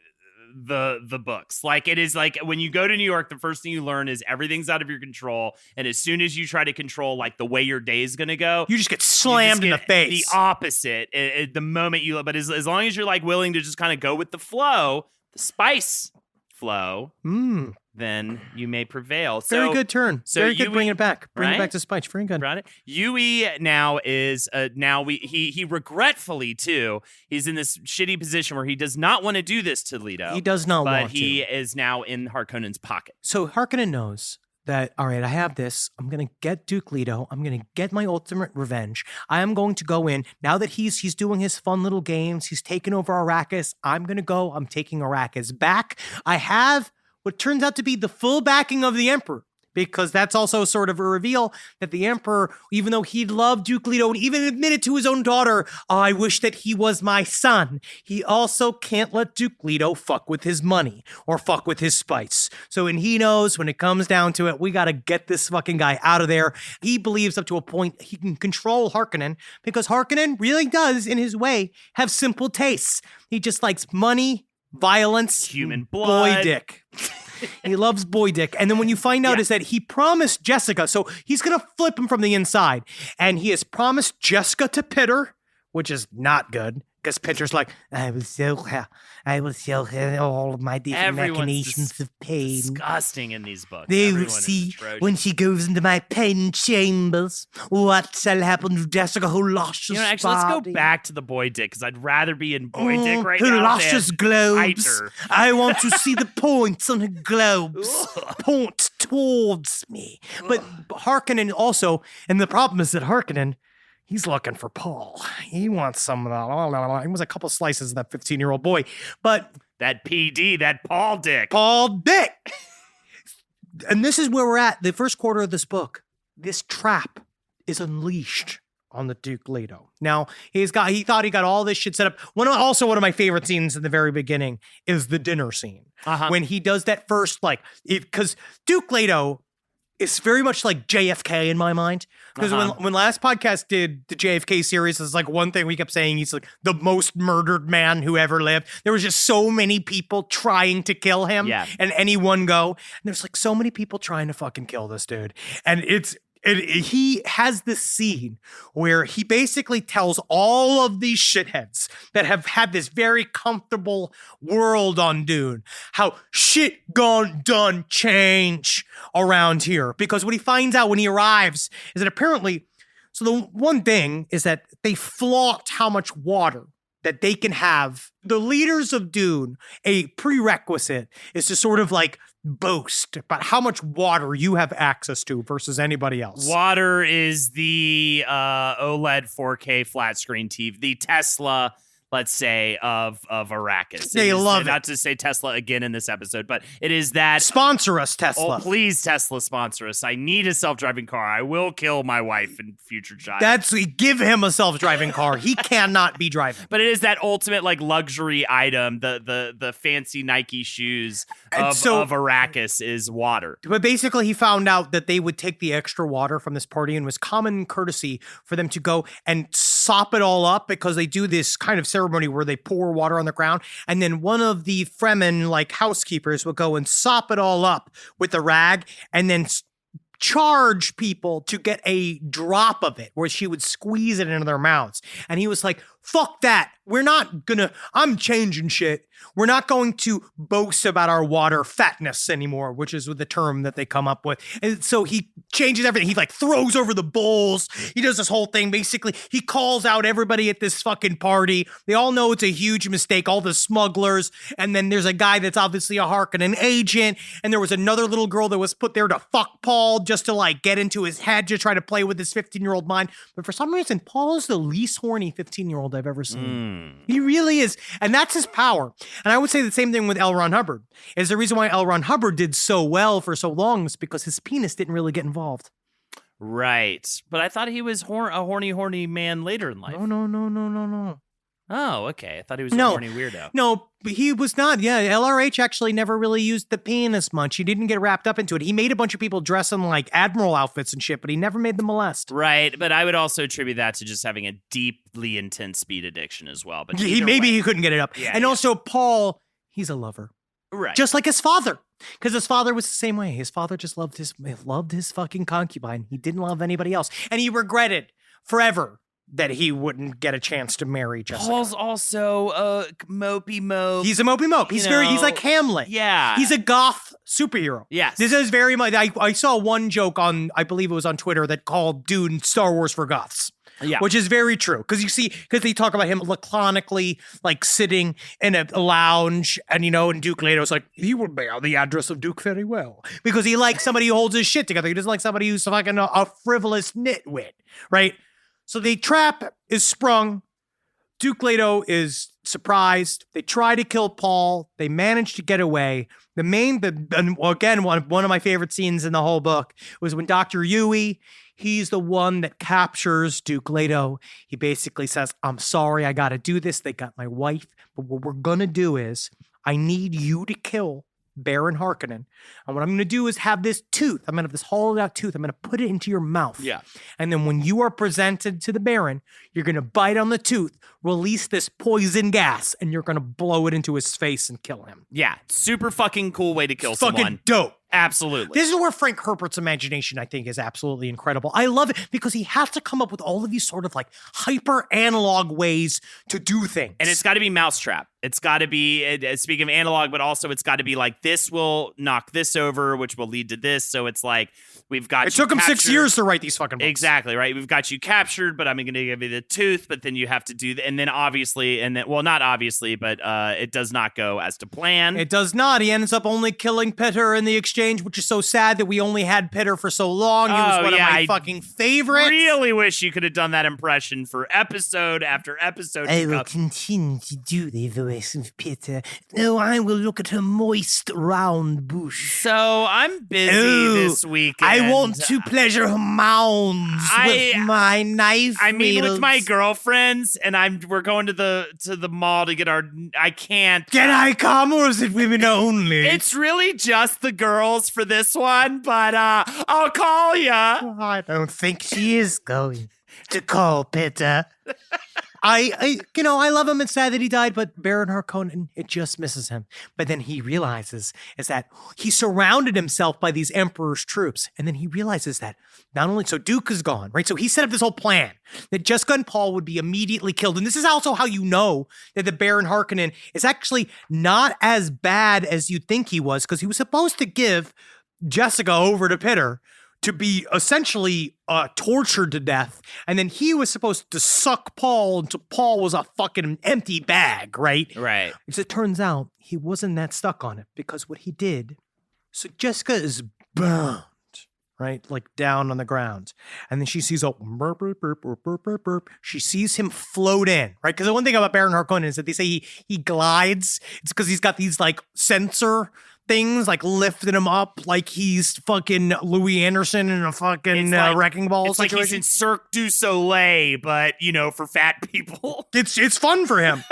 Speaker 6: the books. It is when you go to New York, the first thing you learn is everything's out of your control. And as soon as you try to control the way your day is going to go,
Speaker 1: you just get slammed in the face.
Speaker 6: The opposite at the moment but as long as you're willing to just kind of go with the flow, the spice flow, then you may prevail.
Speaker 1: Very good turn.
Speaker 6: So
Speaker 1: very good
Speaker 6: Yui,
Speaker 1: bringing it back. Bring
Speaker 6: right?
Speaker 1: it back to Spike. Very good.
Speaker 6: Right? Yui now is he regretfully too. He's in this shitty position where he does not want to do this to Leto.
Speaker 1: He does not want to.
Speaker 6: But he is now in Harkonnen's pocket.
Speaker 1: So Harkonnen knows that, all right, I have this. I'm going to get Duke Leto. I'm going to get my ultimate revenge. I am going to go in. Now that he's doing his fun little games, he's taken over Arrakis. I'm going to go. I'm taking Arrakis back. I have what turns out to be the full backing of the Emperor, because that's also sort of a reveal that the Emperor, even though he loved Duke Leto and even admitted to his own daughter, I wish that he was my son, he also can't let Duke Leto fuck with his money or fuck with his spice. So, and he knows when it comes down to it, we got to get this fucking guy out of there. He believes up to a point he can control Harkonnen, because Harkonnen really does, in his way, have simple tastes. He just likes money, violence,
Speaker 6: human blood,
Speaker 1: boy dick. He loves boy dick. And then when you find out is that he promised Jessica, so he's going to flip him from the inside, and he has promised Jessica to Pitter, which is not good, because Pitter's like, I will show her all of my different machinations of pain.
Speaker 6: Disgusting in these books.
Speaker 1: They will see when she goes into my pain chambers what shall happen to Jessica, her luscious
Speaker 6: actually, let's
Speaker 1: body.
Speaker 6: go back to the boy dick, because I'd rather be in boy dick right
Speaker 1: her
Speaker 6: now.
Speaker 1: luscious
Speaker 6: than
Speaker 1: globes.
Speaker 6: Hider.
Speaker 1: I want to see the points on her globes point towards me. But Harkonnen also, and the problem is that Harkonnen, he's looking for Paul. He wants some of that. He wants a couple slices of that 15-year-old boy. But
Speaker 6: that PD, that Paul dick.
Speaker 1: Paul dick. And this is where we're at. The first quarter of this book, this trap is unleashed on the Duke Leto. Now, he thought he got all this shit set up. One of my favorite scenes in the very beginning is the dinner scene. When he does that first, because Duke Leto is very much like JFK in my mind. Because when last podcast did the JFK series, it's one thing we kept saying, he's the most murdered man who ever lived. There was just so many people trying to kill him in any one go. And there's so many people trying to fucking kill this dude. And he has this scene where he basically tells all of these shitheads that have had this very comfortable world on Dune how shit gone done change around here. Because what he finds out when he arrives is that apparently, so the one thing is that they flaunt how much water that they can have. The leaders of Dune, a prerequisite is to sort of boast about how much water you have access to versus anybody else.
Speaker 6: Water is the OLED 4K flat screen TV, the Tesla, let's say, of Arrakis.
Speaker 1: They love it.
Speaker 6: Not to say Tesla again in this episode, but it is that.
Speaker 1: Sponsor us, Tesla.
Speaker 6: Oh, please, Tesla, sponsor us. I need a self-driving car. I will kill my wife and future child.
Speaker 1: Give him a self-driving car. He cannot be driving.
Speaker 6: But it is that ultimate luxury item, the fancy Nike shoes of Arrakis is water.
Speaker 1: But basically, he found out that they would take the extra water from this party, and it was common courtesy for them to go and sop it all up, because they do this kind of ceremony where they pour water on the ground, and then one of the Fremen housekeepers will go and sop it all up with a rag, and then charge people to get a drop of it where she would squeeze it into their mouths. And he was like, fuck that. I'm changing shit. We're not going to boast about our water fatness anymore, which is the term that they come up with. And so he changes everything. He like throws over the bowls. He does this whole thing. Basically, he calls out everybody at this fucking party. They all know it's a huge mistake, all the smugglers. And then there's a guy that's obviously a Harkonnen agent. And there was another little girl that was put there to fuck Paul just to like get into his head to try to play with his 15-year-old mind. But for some reason, Paul is the least horny 15-year-old I've ever seen. He really is. And that's his power. And I would say the same thing with L. Ron Hubbard. Is the reason why L. Ron Hubbard did so well for so long is because his penis didn't really get involved.
Speaker 6: Right. But I thought he was a horny man later in life.
Speaker 1: No.
Speaker 6: Oh, okay. I thought he was a horny weirdo.
Speaker 1: No, but he was not. Yeah, LRH actually never really used the penis much. He didn't get wrapped up into it. He made a bunch of people dress in like admiral outfits and shit, but he never made them molest.
Speaker 6: Right, but I would also attribute that to just having a deeply intense speed addiction as well. But
Speaker 1: he couldn't get it up.
Speaker 6: Yeah,
Speaker 1: and also Paul, he's a lover.
Speaker 6: Right.
Speaker 1: Just like his father. Because his father was the same way. His father just loved his fucking concubine. He didn't love anybody else. And he regretted forever that he wouldn't get a chance to marry Jessica.
Speaker 6: Paul's also a mopey mope.
Speaker 1: He's a mopey mope. He's like Hamlet.
Speaker 6: Yeah.
Speaker 1: He's a goth superhero.
Speaker 6: Yes.
Speaker 1: This is very much, I saw one joke I believe it was on Twitter that called Dune Star Wars for goths.
Speaker 6: Yeah.
Speaker 1: Which is very true. Because they talk about him laconically, like sitting in a lounge and Duke Leto's like, he will bear the address of Duke very well. Because he likes somebody who holds his shit together. He doesn't like somebody who's fucking a frivolous nitwit, right? So the trap is sprung. Duke Leto is surprised. They try to kill Paul. They manage to get away. Again, one of my favorite scenes in the whole book was when Dr. Yui, he's the one that captures Duke Leto. He basically says, I'm sorry, I got to do this. They got my wife. But what we're going to do is I need you to kill Baron Harkonnen. And what I'm going to do is have this tooth. I'm going to have this hollowed out tooth. I'm going to put it into your mouth.
Speaker 6: Yeah.
Speaker 1: And then when you are presented to the Baron, you're going to bite on the tooth, release this poison gas, and you're going to blow it into his face and kill him.
Speaker 6: Yeah. Super fucking cool way to kill someone.
Speaker 1: Fucking dope.
Speaker 6: Absolutely.
Speaker 1: This is where Frank Herbert's imagination, I think, is absolutely incredible. I love it because he has to come up with all of these sort of like hyper analog ways to do things.
Speaker 6: And it's got to be mousetrap. It's got to be, speaking of analog, but also it's got to be like, this will knock this over, which will lead to this. So it's like, we've got
Speaker 1: It took him 6 years to write these fucking books.
Speaker 6: Exactly, right? We've got you captured, but I'm going to give you the tooth, but then you have to do, and then obviously, well, not obviously, but it does not go as to plan.
Speaker 1: It does not. He ends up only killing Pitter in the exchange, which is so sad that we only had Pitter for so long. He was one of my fucking favorites.
Speaker 6: Really wish you could have done that impression for episode after episode.
Speaker 9: I will continue to do the voice of Pitter. No, I will look at her moist, round bush.
Speaker 6: So I'm busy this weekend.
Speaker 9: I want to pleasure her mounds with my knife.
Speaker 6: I mean, with my girlfriends, and we're going to the mall to get our. I can't.
Speaker 1: Can I come, or is it women only?
Speaker 6: It's really just the girls for this one, but I'll call ya.
Speaker 9: I don't think she is going to call Pitter.
Speaker 1: I love him. It's sad that he died, but Baron Harkonnen, it just misses him. But then he realizes is that he surrounded himself by these Emperor's troops. And then he realizes that not only, so Duke is gone, right? So he set up this whole plan that Jessica and Paul would be immediately killed. And this is also how you know that the Baron Harkonnen is actually not as bad as you think he was, because he was supposed to give Jessica over to Pitter to be essentially tortured to death. And then he was supposed to suck Paul until Paul was a fucking empty bag, right?
Speaker 6: Right.
Speaker 1: As it turns out, he wasn't that stuck on it, because what he did, so Jessica is burned, right? Like down on the ground. And then she sees a burp, burp, burp, burp, burp, burp, burp. She sees him float in, right? Because the one thing about Baron Harkonnen is that they say he glides. It's because he's got these like sensor things like lifting him up like he's fucking Louis Anderson in a fucking wrecking ball
Speaker 6: it's
Speaker 1: situation.
Speaker 6: Like he's in Cirque du Soleil, but for fat people.
Speaker 1: It's fun for him.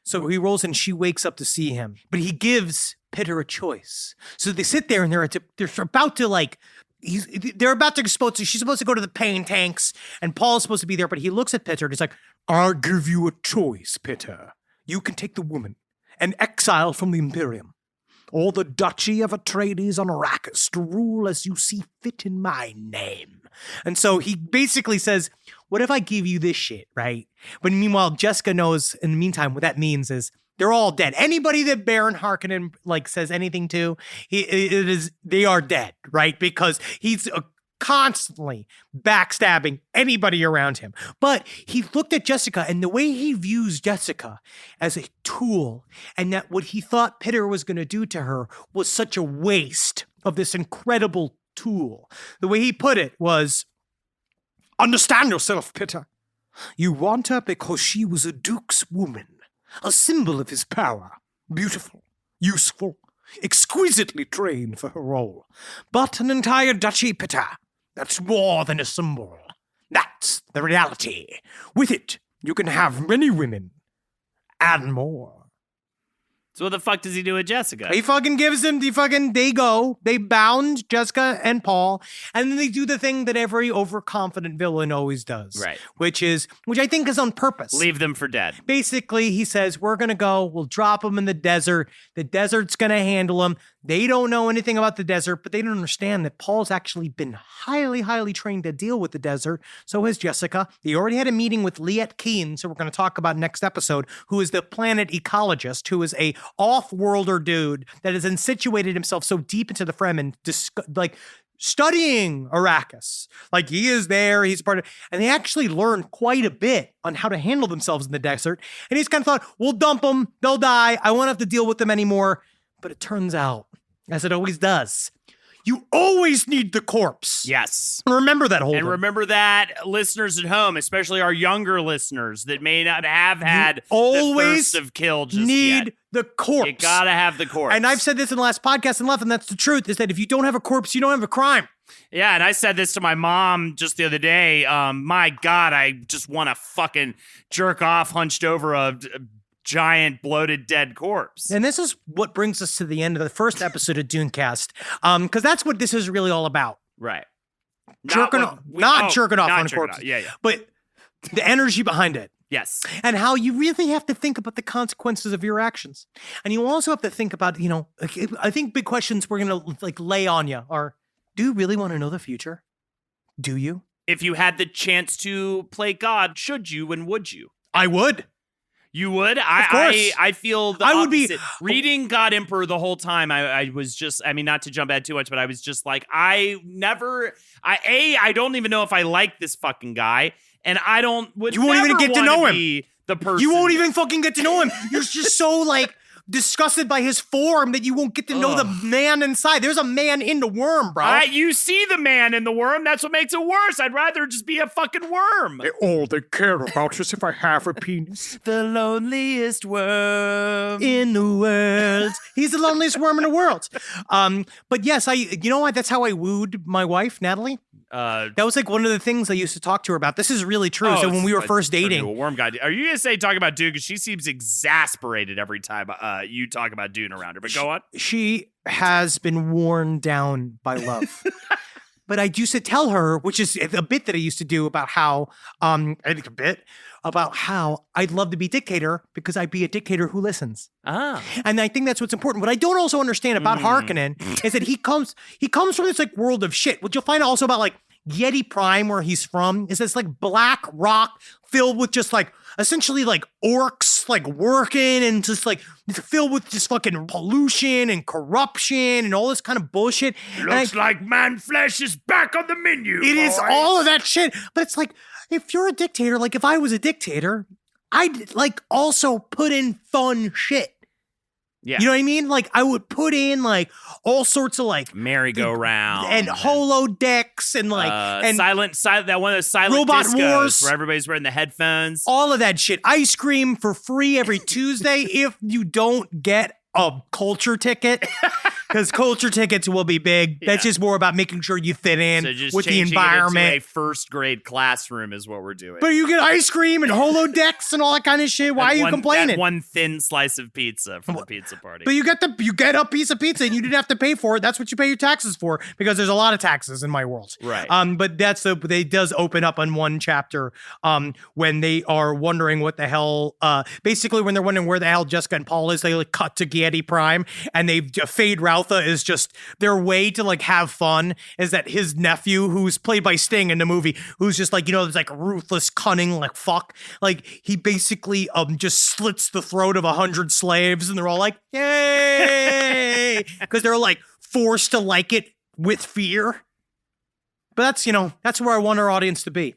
Speaker 1: So he rolls in, she wakes up to see him, but he gives Pitter a choice. So they sit there and they're about to like, she's supposed to go to the pain tanks and Paul's supposed to be there, but he looks at Pitter and he's like, I'll give you a choice, Pitter. You can take the woman and exile from the Imperium,
Speaker 9: or the Duchy of Atreides on Arrakis to rule as you see fit in my name.
Speaker 1: And so he basically says, what if I give you this shit, right? But meanwhile, Jessica knows in the meantime what that means is they're all dead. Anybody that Baron Harkonnen says anything to, they are dead, right? Because he's constantly backstabbing anybody around him. But he looked at Jessica, and the way he views Jessica as a tool, and that what he thought Pitter was going to do to her was such a waste of this incredible tool. The way he put it was, understand yourself, Pitter. You want her because she was a duke's woman, a symbol of his power, beautiful, useful, exquisitely trained for her role. But an entire duchy, Pitter, that's more than a symbol. That's the reality. With it, you can have many women and more.
Speaker 6: So what the fuck does he do with Jessica?
Speaker 1: He fucking gives them they bound Jessica and Paul, and then they do the thing that every overconfident villain always does.
Speaker 6: Right.
Speaker 1: Which I think is on purpose.
Speaker 6: Leave them for dead.
Speaker 1: Basically, he says, we're going to go, we'll drop them in the desert. The desert's going to handle them. They don't know anything about the desert, but they don't understand that Paul's actually been highly, highly trained to deal with the desert. So has Jessica. They already had a meeting with Liet Keen, so we're going to talk about next episode, who is the planet ecologist, who is a off-worlder dude that has insituated himself so deep into the Fremen, studying Arrakis. He is there, he's part of, and they actually learned quite a bit on how to handle themselves in the desert. And he's kind of thought, we'll dump them, they'll die, I won't have to deal with them anymore. But it turns out, as it always does, you always need the corpse.
Speaker 6: Yes.
Speaker 1: Remember that, Holden.
Speaker 6: And remember that, listeners at home, especially our younger listeners that may not have had the thirst of kill just
Speaker 1: need
Speaker 6: yet.
Speaker 1: The corpse.
Speaker 6: You gotta have the corpse.
Speaker 1: And I've said this in the last podcast and left, and that's the truth, is that if you don't have a corpse, you don't have a crime.
Speaker 6: Yeah, and I said this to my mom just the other day. My God, I just want to fucking jerk off hunched over a giant bloated dead corpse.
Speaker 1: And this is what brings us to the end of the first episode of Dunecast, because that's what this is really all about.
Speaker 6: Right.
Speaker 1: Jerking off on corpses.
Speaker 6: Yeah.
Speaker 1: But the energy behind it.
Speaker 6: Yes.
Speaker 1: And how you really have to think about the consequences of your actions. And you also have to think about, I think big questions we're going to lay on you are, do you really want to know the future? Do you?
Speaker 6: If you had the chance to play God, should you and would you?
Speaker 1: I would.
Speaker 6: You would? I feel the
Speaker 1: I would be
Speaker 6: reading God Emperor the whole time. I was just, not to jump ahead too much, but I was just like, I don't even know if I like this fucking guy, and you won't even get to know him. The person.
Speaker 1: You won't even fucking get to know him. You're just so disgusted by his form that you won't get to know the man inside. There's a man in the worm, bro.
Speaker 6: You see the man in the worm. That's what makes it worse. I'd rather just be a fucking worm.
Speaker 4: All they care about is if I have a penis.
Speaker 6: The loneliest worm
Speaker 1: in the world. He's the loneliest worm in the world. But yes, you know what? That's how I wooed my wife, Natalie. That was one of the things I used to talk to her about. This is really true. So when we were first dating,
Speaker 6: a worm guy. Are you gonna say talk about Dune? Because she seems exasperated every time you talk about Dune around her. But go on.
Speaker 1: She has been worn down by love. But I used to tell her, which is a bit that I used to do about how, about how I'd love to be dictator because I'd be a dictator who listens.
Speaker 6: Ah.
Speaker 1: And I think that's what's important. What I don't also understand about Harkonnen is that he comes from this world of shit. What you'll find also about Yeti Prime, where he's from, is this black rock filled with just essentially orcs working and just it's filled with just fucking pollution and corruption and all this kind of bullshit.
Speaker 4: Looks like man flesh is back on the menu.
Speaker 1: It is all of that shit. But it's if you're a dictator, if I was a dictator, I'd also put in fun shit.
Speaker 6: Yeah.
Speaker 1: You know what I mean? I would put in all sorts of
Speaker 6: merry-go-round
Speaker 1: and holodecks and
Speaker 6: and silent that one of those silent
Speaker 1: Robot
Speaker 6: discos
Speaker 1: Wars,
Speaker 6: where everybody's wearing the headphones.
Speaker 1: All of that shit. Ice cream for free every Tuesday if you don't get a culture ticket. because culture tickets will be big. That's just more about making sure you fit in
Speaker 6: So just
Speaker 1: with the
Speaker 6: changing
Speaker 1: environment.
Speaker 6: it into a first grade classroom is what we're doing.
Speaker 1: But you get ice cream and holodecks and all that kind of shit. Why are you complaining?
Speaker 6: That one thin slice of pizza for the pizza party.
Speaker 1: But you get a piece of pizza and you didn't have to pay for it. That's what you pay your taxes for, because there's a lot of taxes in my world.
Speaker 6: Right.
Speaker 1: But they does open up on one chapter when they are wondering what the hell. Basically, when they're wondering where the hell Jessica and Paul is, they like cut to Giedi Prime, and they Fade Routha is just their way to like have fun. Is that his nephew, who's played by Sting in the movie, who's just like, there's like ruthless, cunning, like fuck. Like he basically just slits the throat of 100 slaves, and they're all like, yay, because they're like forced to like it with fear. But that's where I want our audience to be.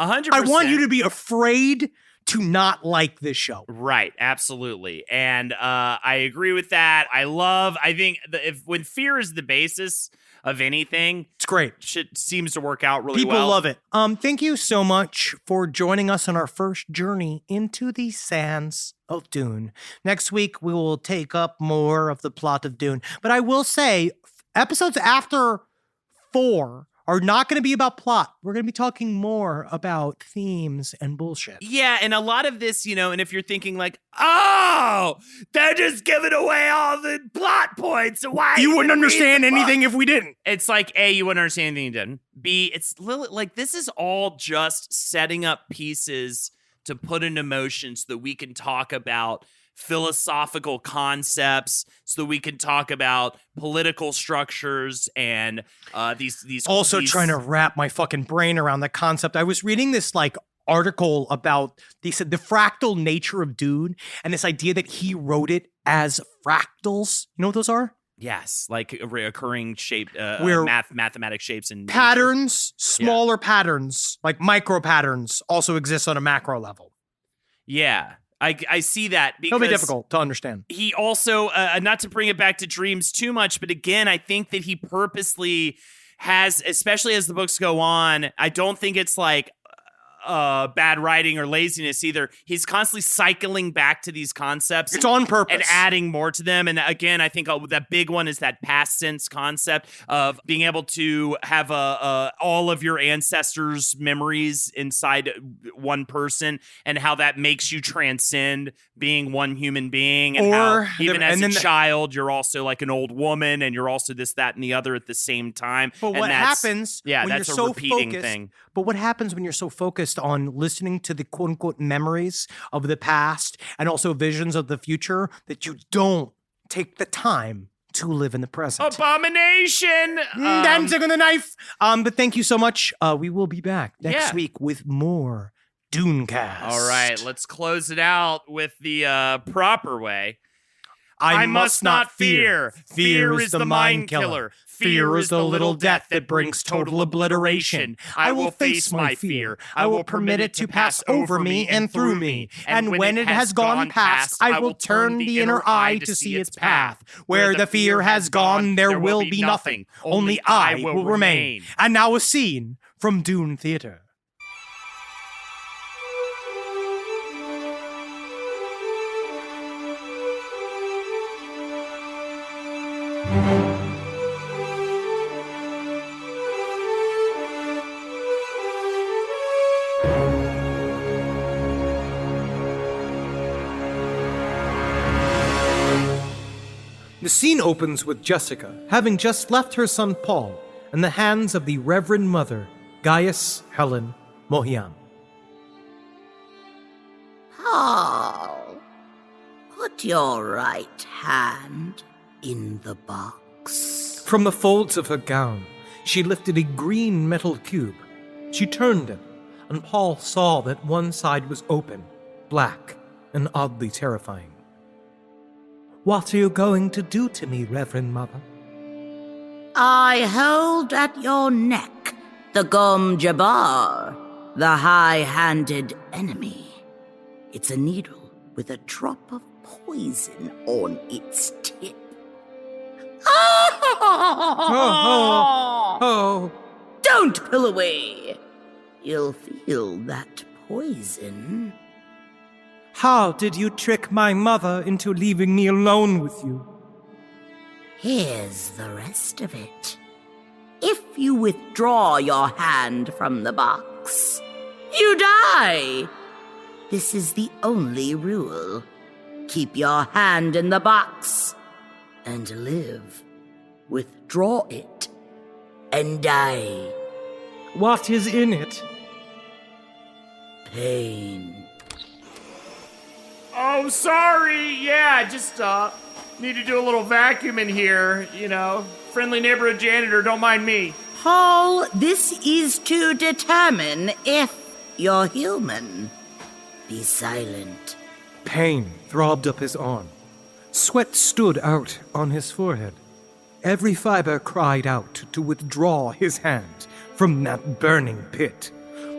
Speaker 6: 100%.
Speaker 1: I want you to be afraid to not like this show.
Speaker 6: Right, absolutely. And I agree with that. I think when fear is the basis of anything,
Speaker 1: it's great.
Speaker 6: Shit seems to work out really well.
Speaker 1: People love it. Thank you so much for joining us on our first journey into the sands of Dune. Next week, we will take up more of the plot of Dune. But I will say, episodes after 4 are not going to be about plot. We're going to be talking more about themes and bullshit.
Speaker 6: Yeah, and a lot of this, and if you're thinking like, oh, they're just giving away all the plot points. So why
Speaker 1: you wouldn't understand anything if we didn't.
Speaker 6: It's like, A, you wouldn't understand anything you didn't. B, it's like this is all just setting up pieces to put into motion so that we can talk about philosophical concepts, so that we can talk about political structures and these
Speaker 1: also trying to wrap my fucking brain around the concept. I was reading this like article about, they said, the fractal nature of Dune, and this idea that he wrote it as fractals. You know what those are?
Speaker 6: Yes, like reoccurring shape,
Speaker 1: Where
Speaker 6: mathematic shapes and
Speaker 1: patterns, smaller patterns, like micro patterns, also exist on a macro level.
Speaker 6: Yeah. I see that because
Speaker 1: it'll be difficult to understand.
Speaker 6: He also, not to bring it back to dreams too much, but again, I think that he purposely has, especially as the books go on, I don't think it's like bad writing or laziness either. He's constantly cycling back to these concepts.
Speaker 1: It's on purpose.
Speaker 6: And adding more to them. And again, I think that big one is that past sense concept of being able to have all of your ancestors' memories inside one person, and how that makes you transcend being one human being. And how even as a child, you're also like an old woman, and you're also this, that, and the other at the same time.
Speaker 1: But what happens when
Speaker 6: that's
Speaker 1: you're
Speaker 6: a
Speaker 1: so
Speaker 6: repeating
Speaker 1: focused,
Speaker 6: thing.
Speaker 1: But what happens when you're so focused on listening to the quote unquote memories of the past and also visions of the future that you don't take the time to live in the present?
Speaker 6: Abomination!
Speaker 1: Dancing on the knife! But thank you so much. We will be back next week with more Dunecast.
Speaker 6: All right, let's close it out with the proper way.
Speaker 1: I must not fear. Fear is the mind killer. Fear is the little death that brings total obliteration. I will face my fear. I will permit it to pass over me and through me. And when it has gone past, I will turn the inner eye to see its path. Where the fear has gone, there will be nothing. Only I will remain. And now a scene from Dune Theater. The scene opens with Jessica having just left her son Paul in the hands of the Reverend Mother, Gaius Helen Mohiam.
Speaker 10: Paul, put your right hand in the box.
Speaker 1: From the folds of her gown, she lifted a green metal cube. She turned it, and Paul saw that one side was open, black, and oddly terrifying. What are you going to do to me, Reverend Mother?
Speaker 10: I hold at your neck the Gom Jabbar, the high-handed enemy. It's a needle with a drop of poison on its tip.
Speaker 1: Oh.
Speaker 10: Don't pull away. You'll feel that poison.
Speaker 1: How did you trick my mother into leaving me alone with you?
Speaker 10: Here's the rest of it. If you withdraw your hand from the box, you die. This is the only rule. Keep your hand in the box and live. Withdraw it and die.
Speaker 1: What is in it?
Speaker 10: Pain.
Speaker 6: Oh, sorry. Yeah, just need to do a little vacuum in here, Friendly neighborhood janitor, don't mind me.
Speaker 10: Paul, this is to determine if you're human. Be silent.
Speaker 1: Pain throbbed up his arm. Sweat stood out on his forehead. Every fiber cried out to withdraw his hand from that burning pit.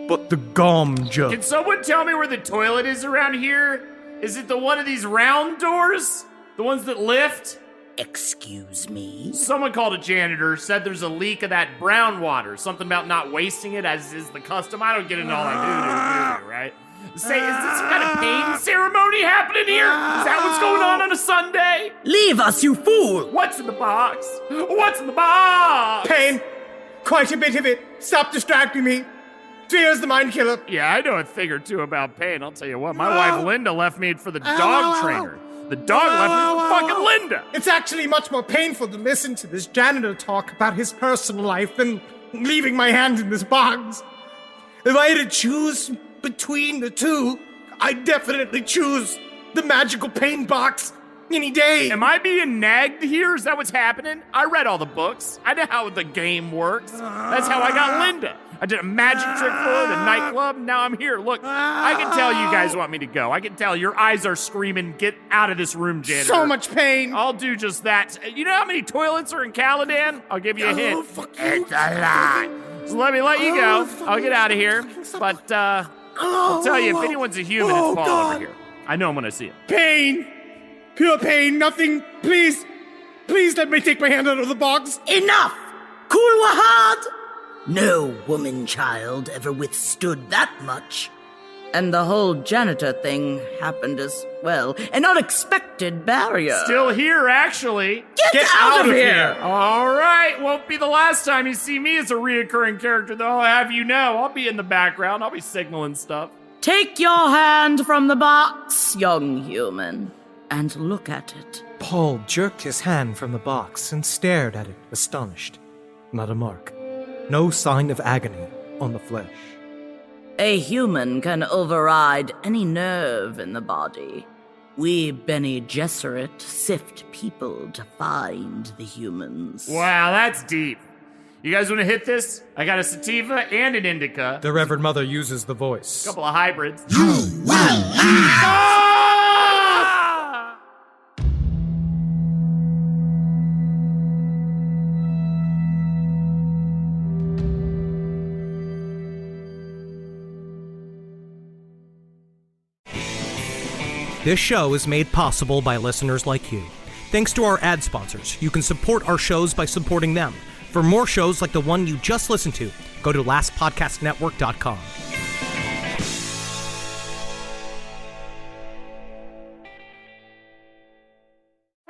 Speaker 1: But the Gomja...
Speaker 6: Can someone tell me where the toilet is around here? Is it the one of these round doors? The ones that lift?
Speaker 10: Excuse me?
Speaker 6: Someone called a janitor, said there's a leak of that brown water. Something about not wasting it, as is the custom. I don't get into all that voodoo, right? Say, is this some kind of pain ceremony happening here? Is that what's going on a Sunday?
Speaker 10: Leave us, you fool!
Speaker 6: What's in the box? What's in the box?
Speaker 1: Pain! Quite a bit of it. Stop distracting me. Fear's the mind killer.
Speaker 6: Yeah, I know a thing or two about pain. I'll tell you what, my wife Linda left me for the dog trainer. The dog left me for fucking Linda.
Speaker 1: It's actually much more painful to listen to this janitor talk about his personal life than leaving my hand in this box. If I had to choose between the two, I'd definitely choose the magical pain box any day.
Speaker 6: Am I being nagged here? Is that what's happening? I read all the books. I know how the game works. That's how I got Linda. I did a magic trick for her at a nightclub. Now I'm here. Look, I can tell you guys want me to go. I can tell your eyes are screaming, get out of this room, janitor.
Speaker 1: So much pain.
Speaker 6: I'll do just that. You know how many toilets are in Caladan? I'll give you a hint. It's a lot. So let me let you go. I'll get out of here. But I'll tell you, if anyone's a human, it's Paul over here. I know him when I see him.
Speaker 1: Pain. Pure pain. Nothing. Please. Please let me take my hand out of the box.
Speaker 10: Enough! Cool Wahad! No woman child ever withstood that much. And the whole janitor thing happened as well. An unexpected barrier.
Speaker 6: Still here, actually.
Speaker 10: Get out of here!
Speaker 6: All right, won't be the last time you see me as a reoccurring character, though. I'll have you know. I'll be in the background. I'll be signaling stuff.
Speaker 10: Take your hand from the box, young human, and look at it.
Speaker 1: Paul jerked his hand from the box and stared at it, astonished. Not a mark. No sign of agony on the flesh.
Speaker 10: A human can override any nerve in the body. We Bene Gesserit sift people to find the humans.
Speaker 6: Wow, that's deep. You guys want to hit this? I got a sativa and an indica.
Speaker 1: The Reverend Mother uses the voice.
Speaker 6: A couple of hybrids.
Speaker 1: This show is made possible by listeners like you. Thanks to our ad sponsors, you can support our shows by supporting them. For more shows like the one you just listened to, go to lastpodcastnetwork.com.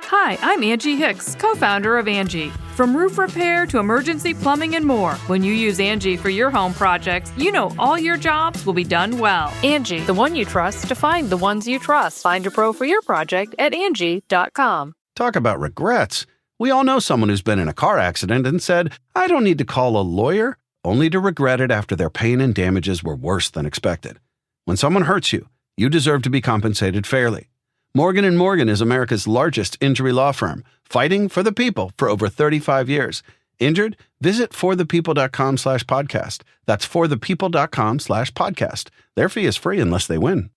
Speaker 11: Hi, I'm Angie Hicks, co-founder of Angie. From roof repair to emergency plumbing and more, when you use Angie for your home projects, you know all your jobs will be done well.
Speaker 12: Angie, the one you trust to find the ones you trust. Find a pro for your project at Angie.com.
Speaker 13: Talk about regrets. We all know someone who's been in a car accident and said, I don't need to call a lawyer, only to regret it after their pain and damages were worse than expected. When someone hurts you, you deserve to be compensated fairly. Morgan & Morgan is America's largest injury law firm, fighting for the people for over 35 years. Injured? Visit forthepeople.com/podcast. That's forthepeople.com/podcast. Their fee is free unless they win.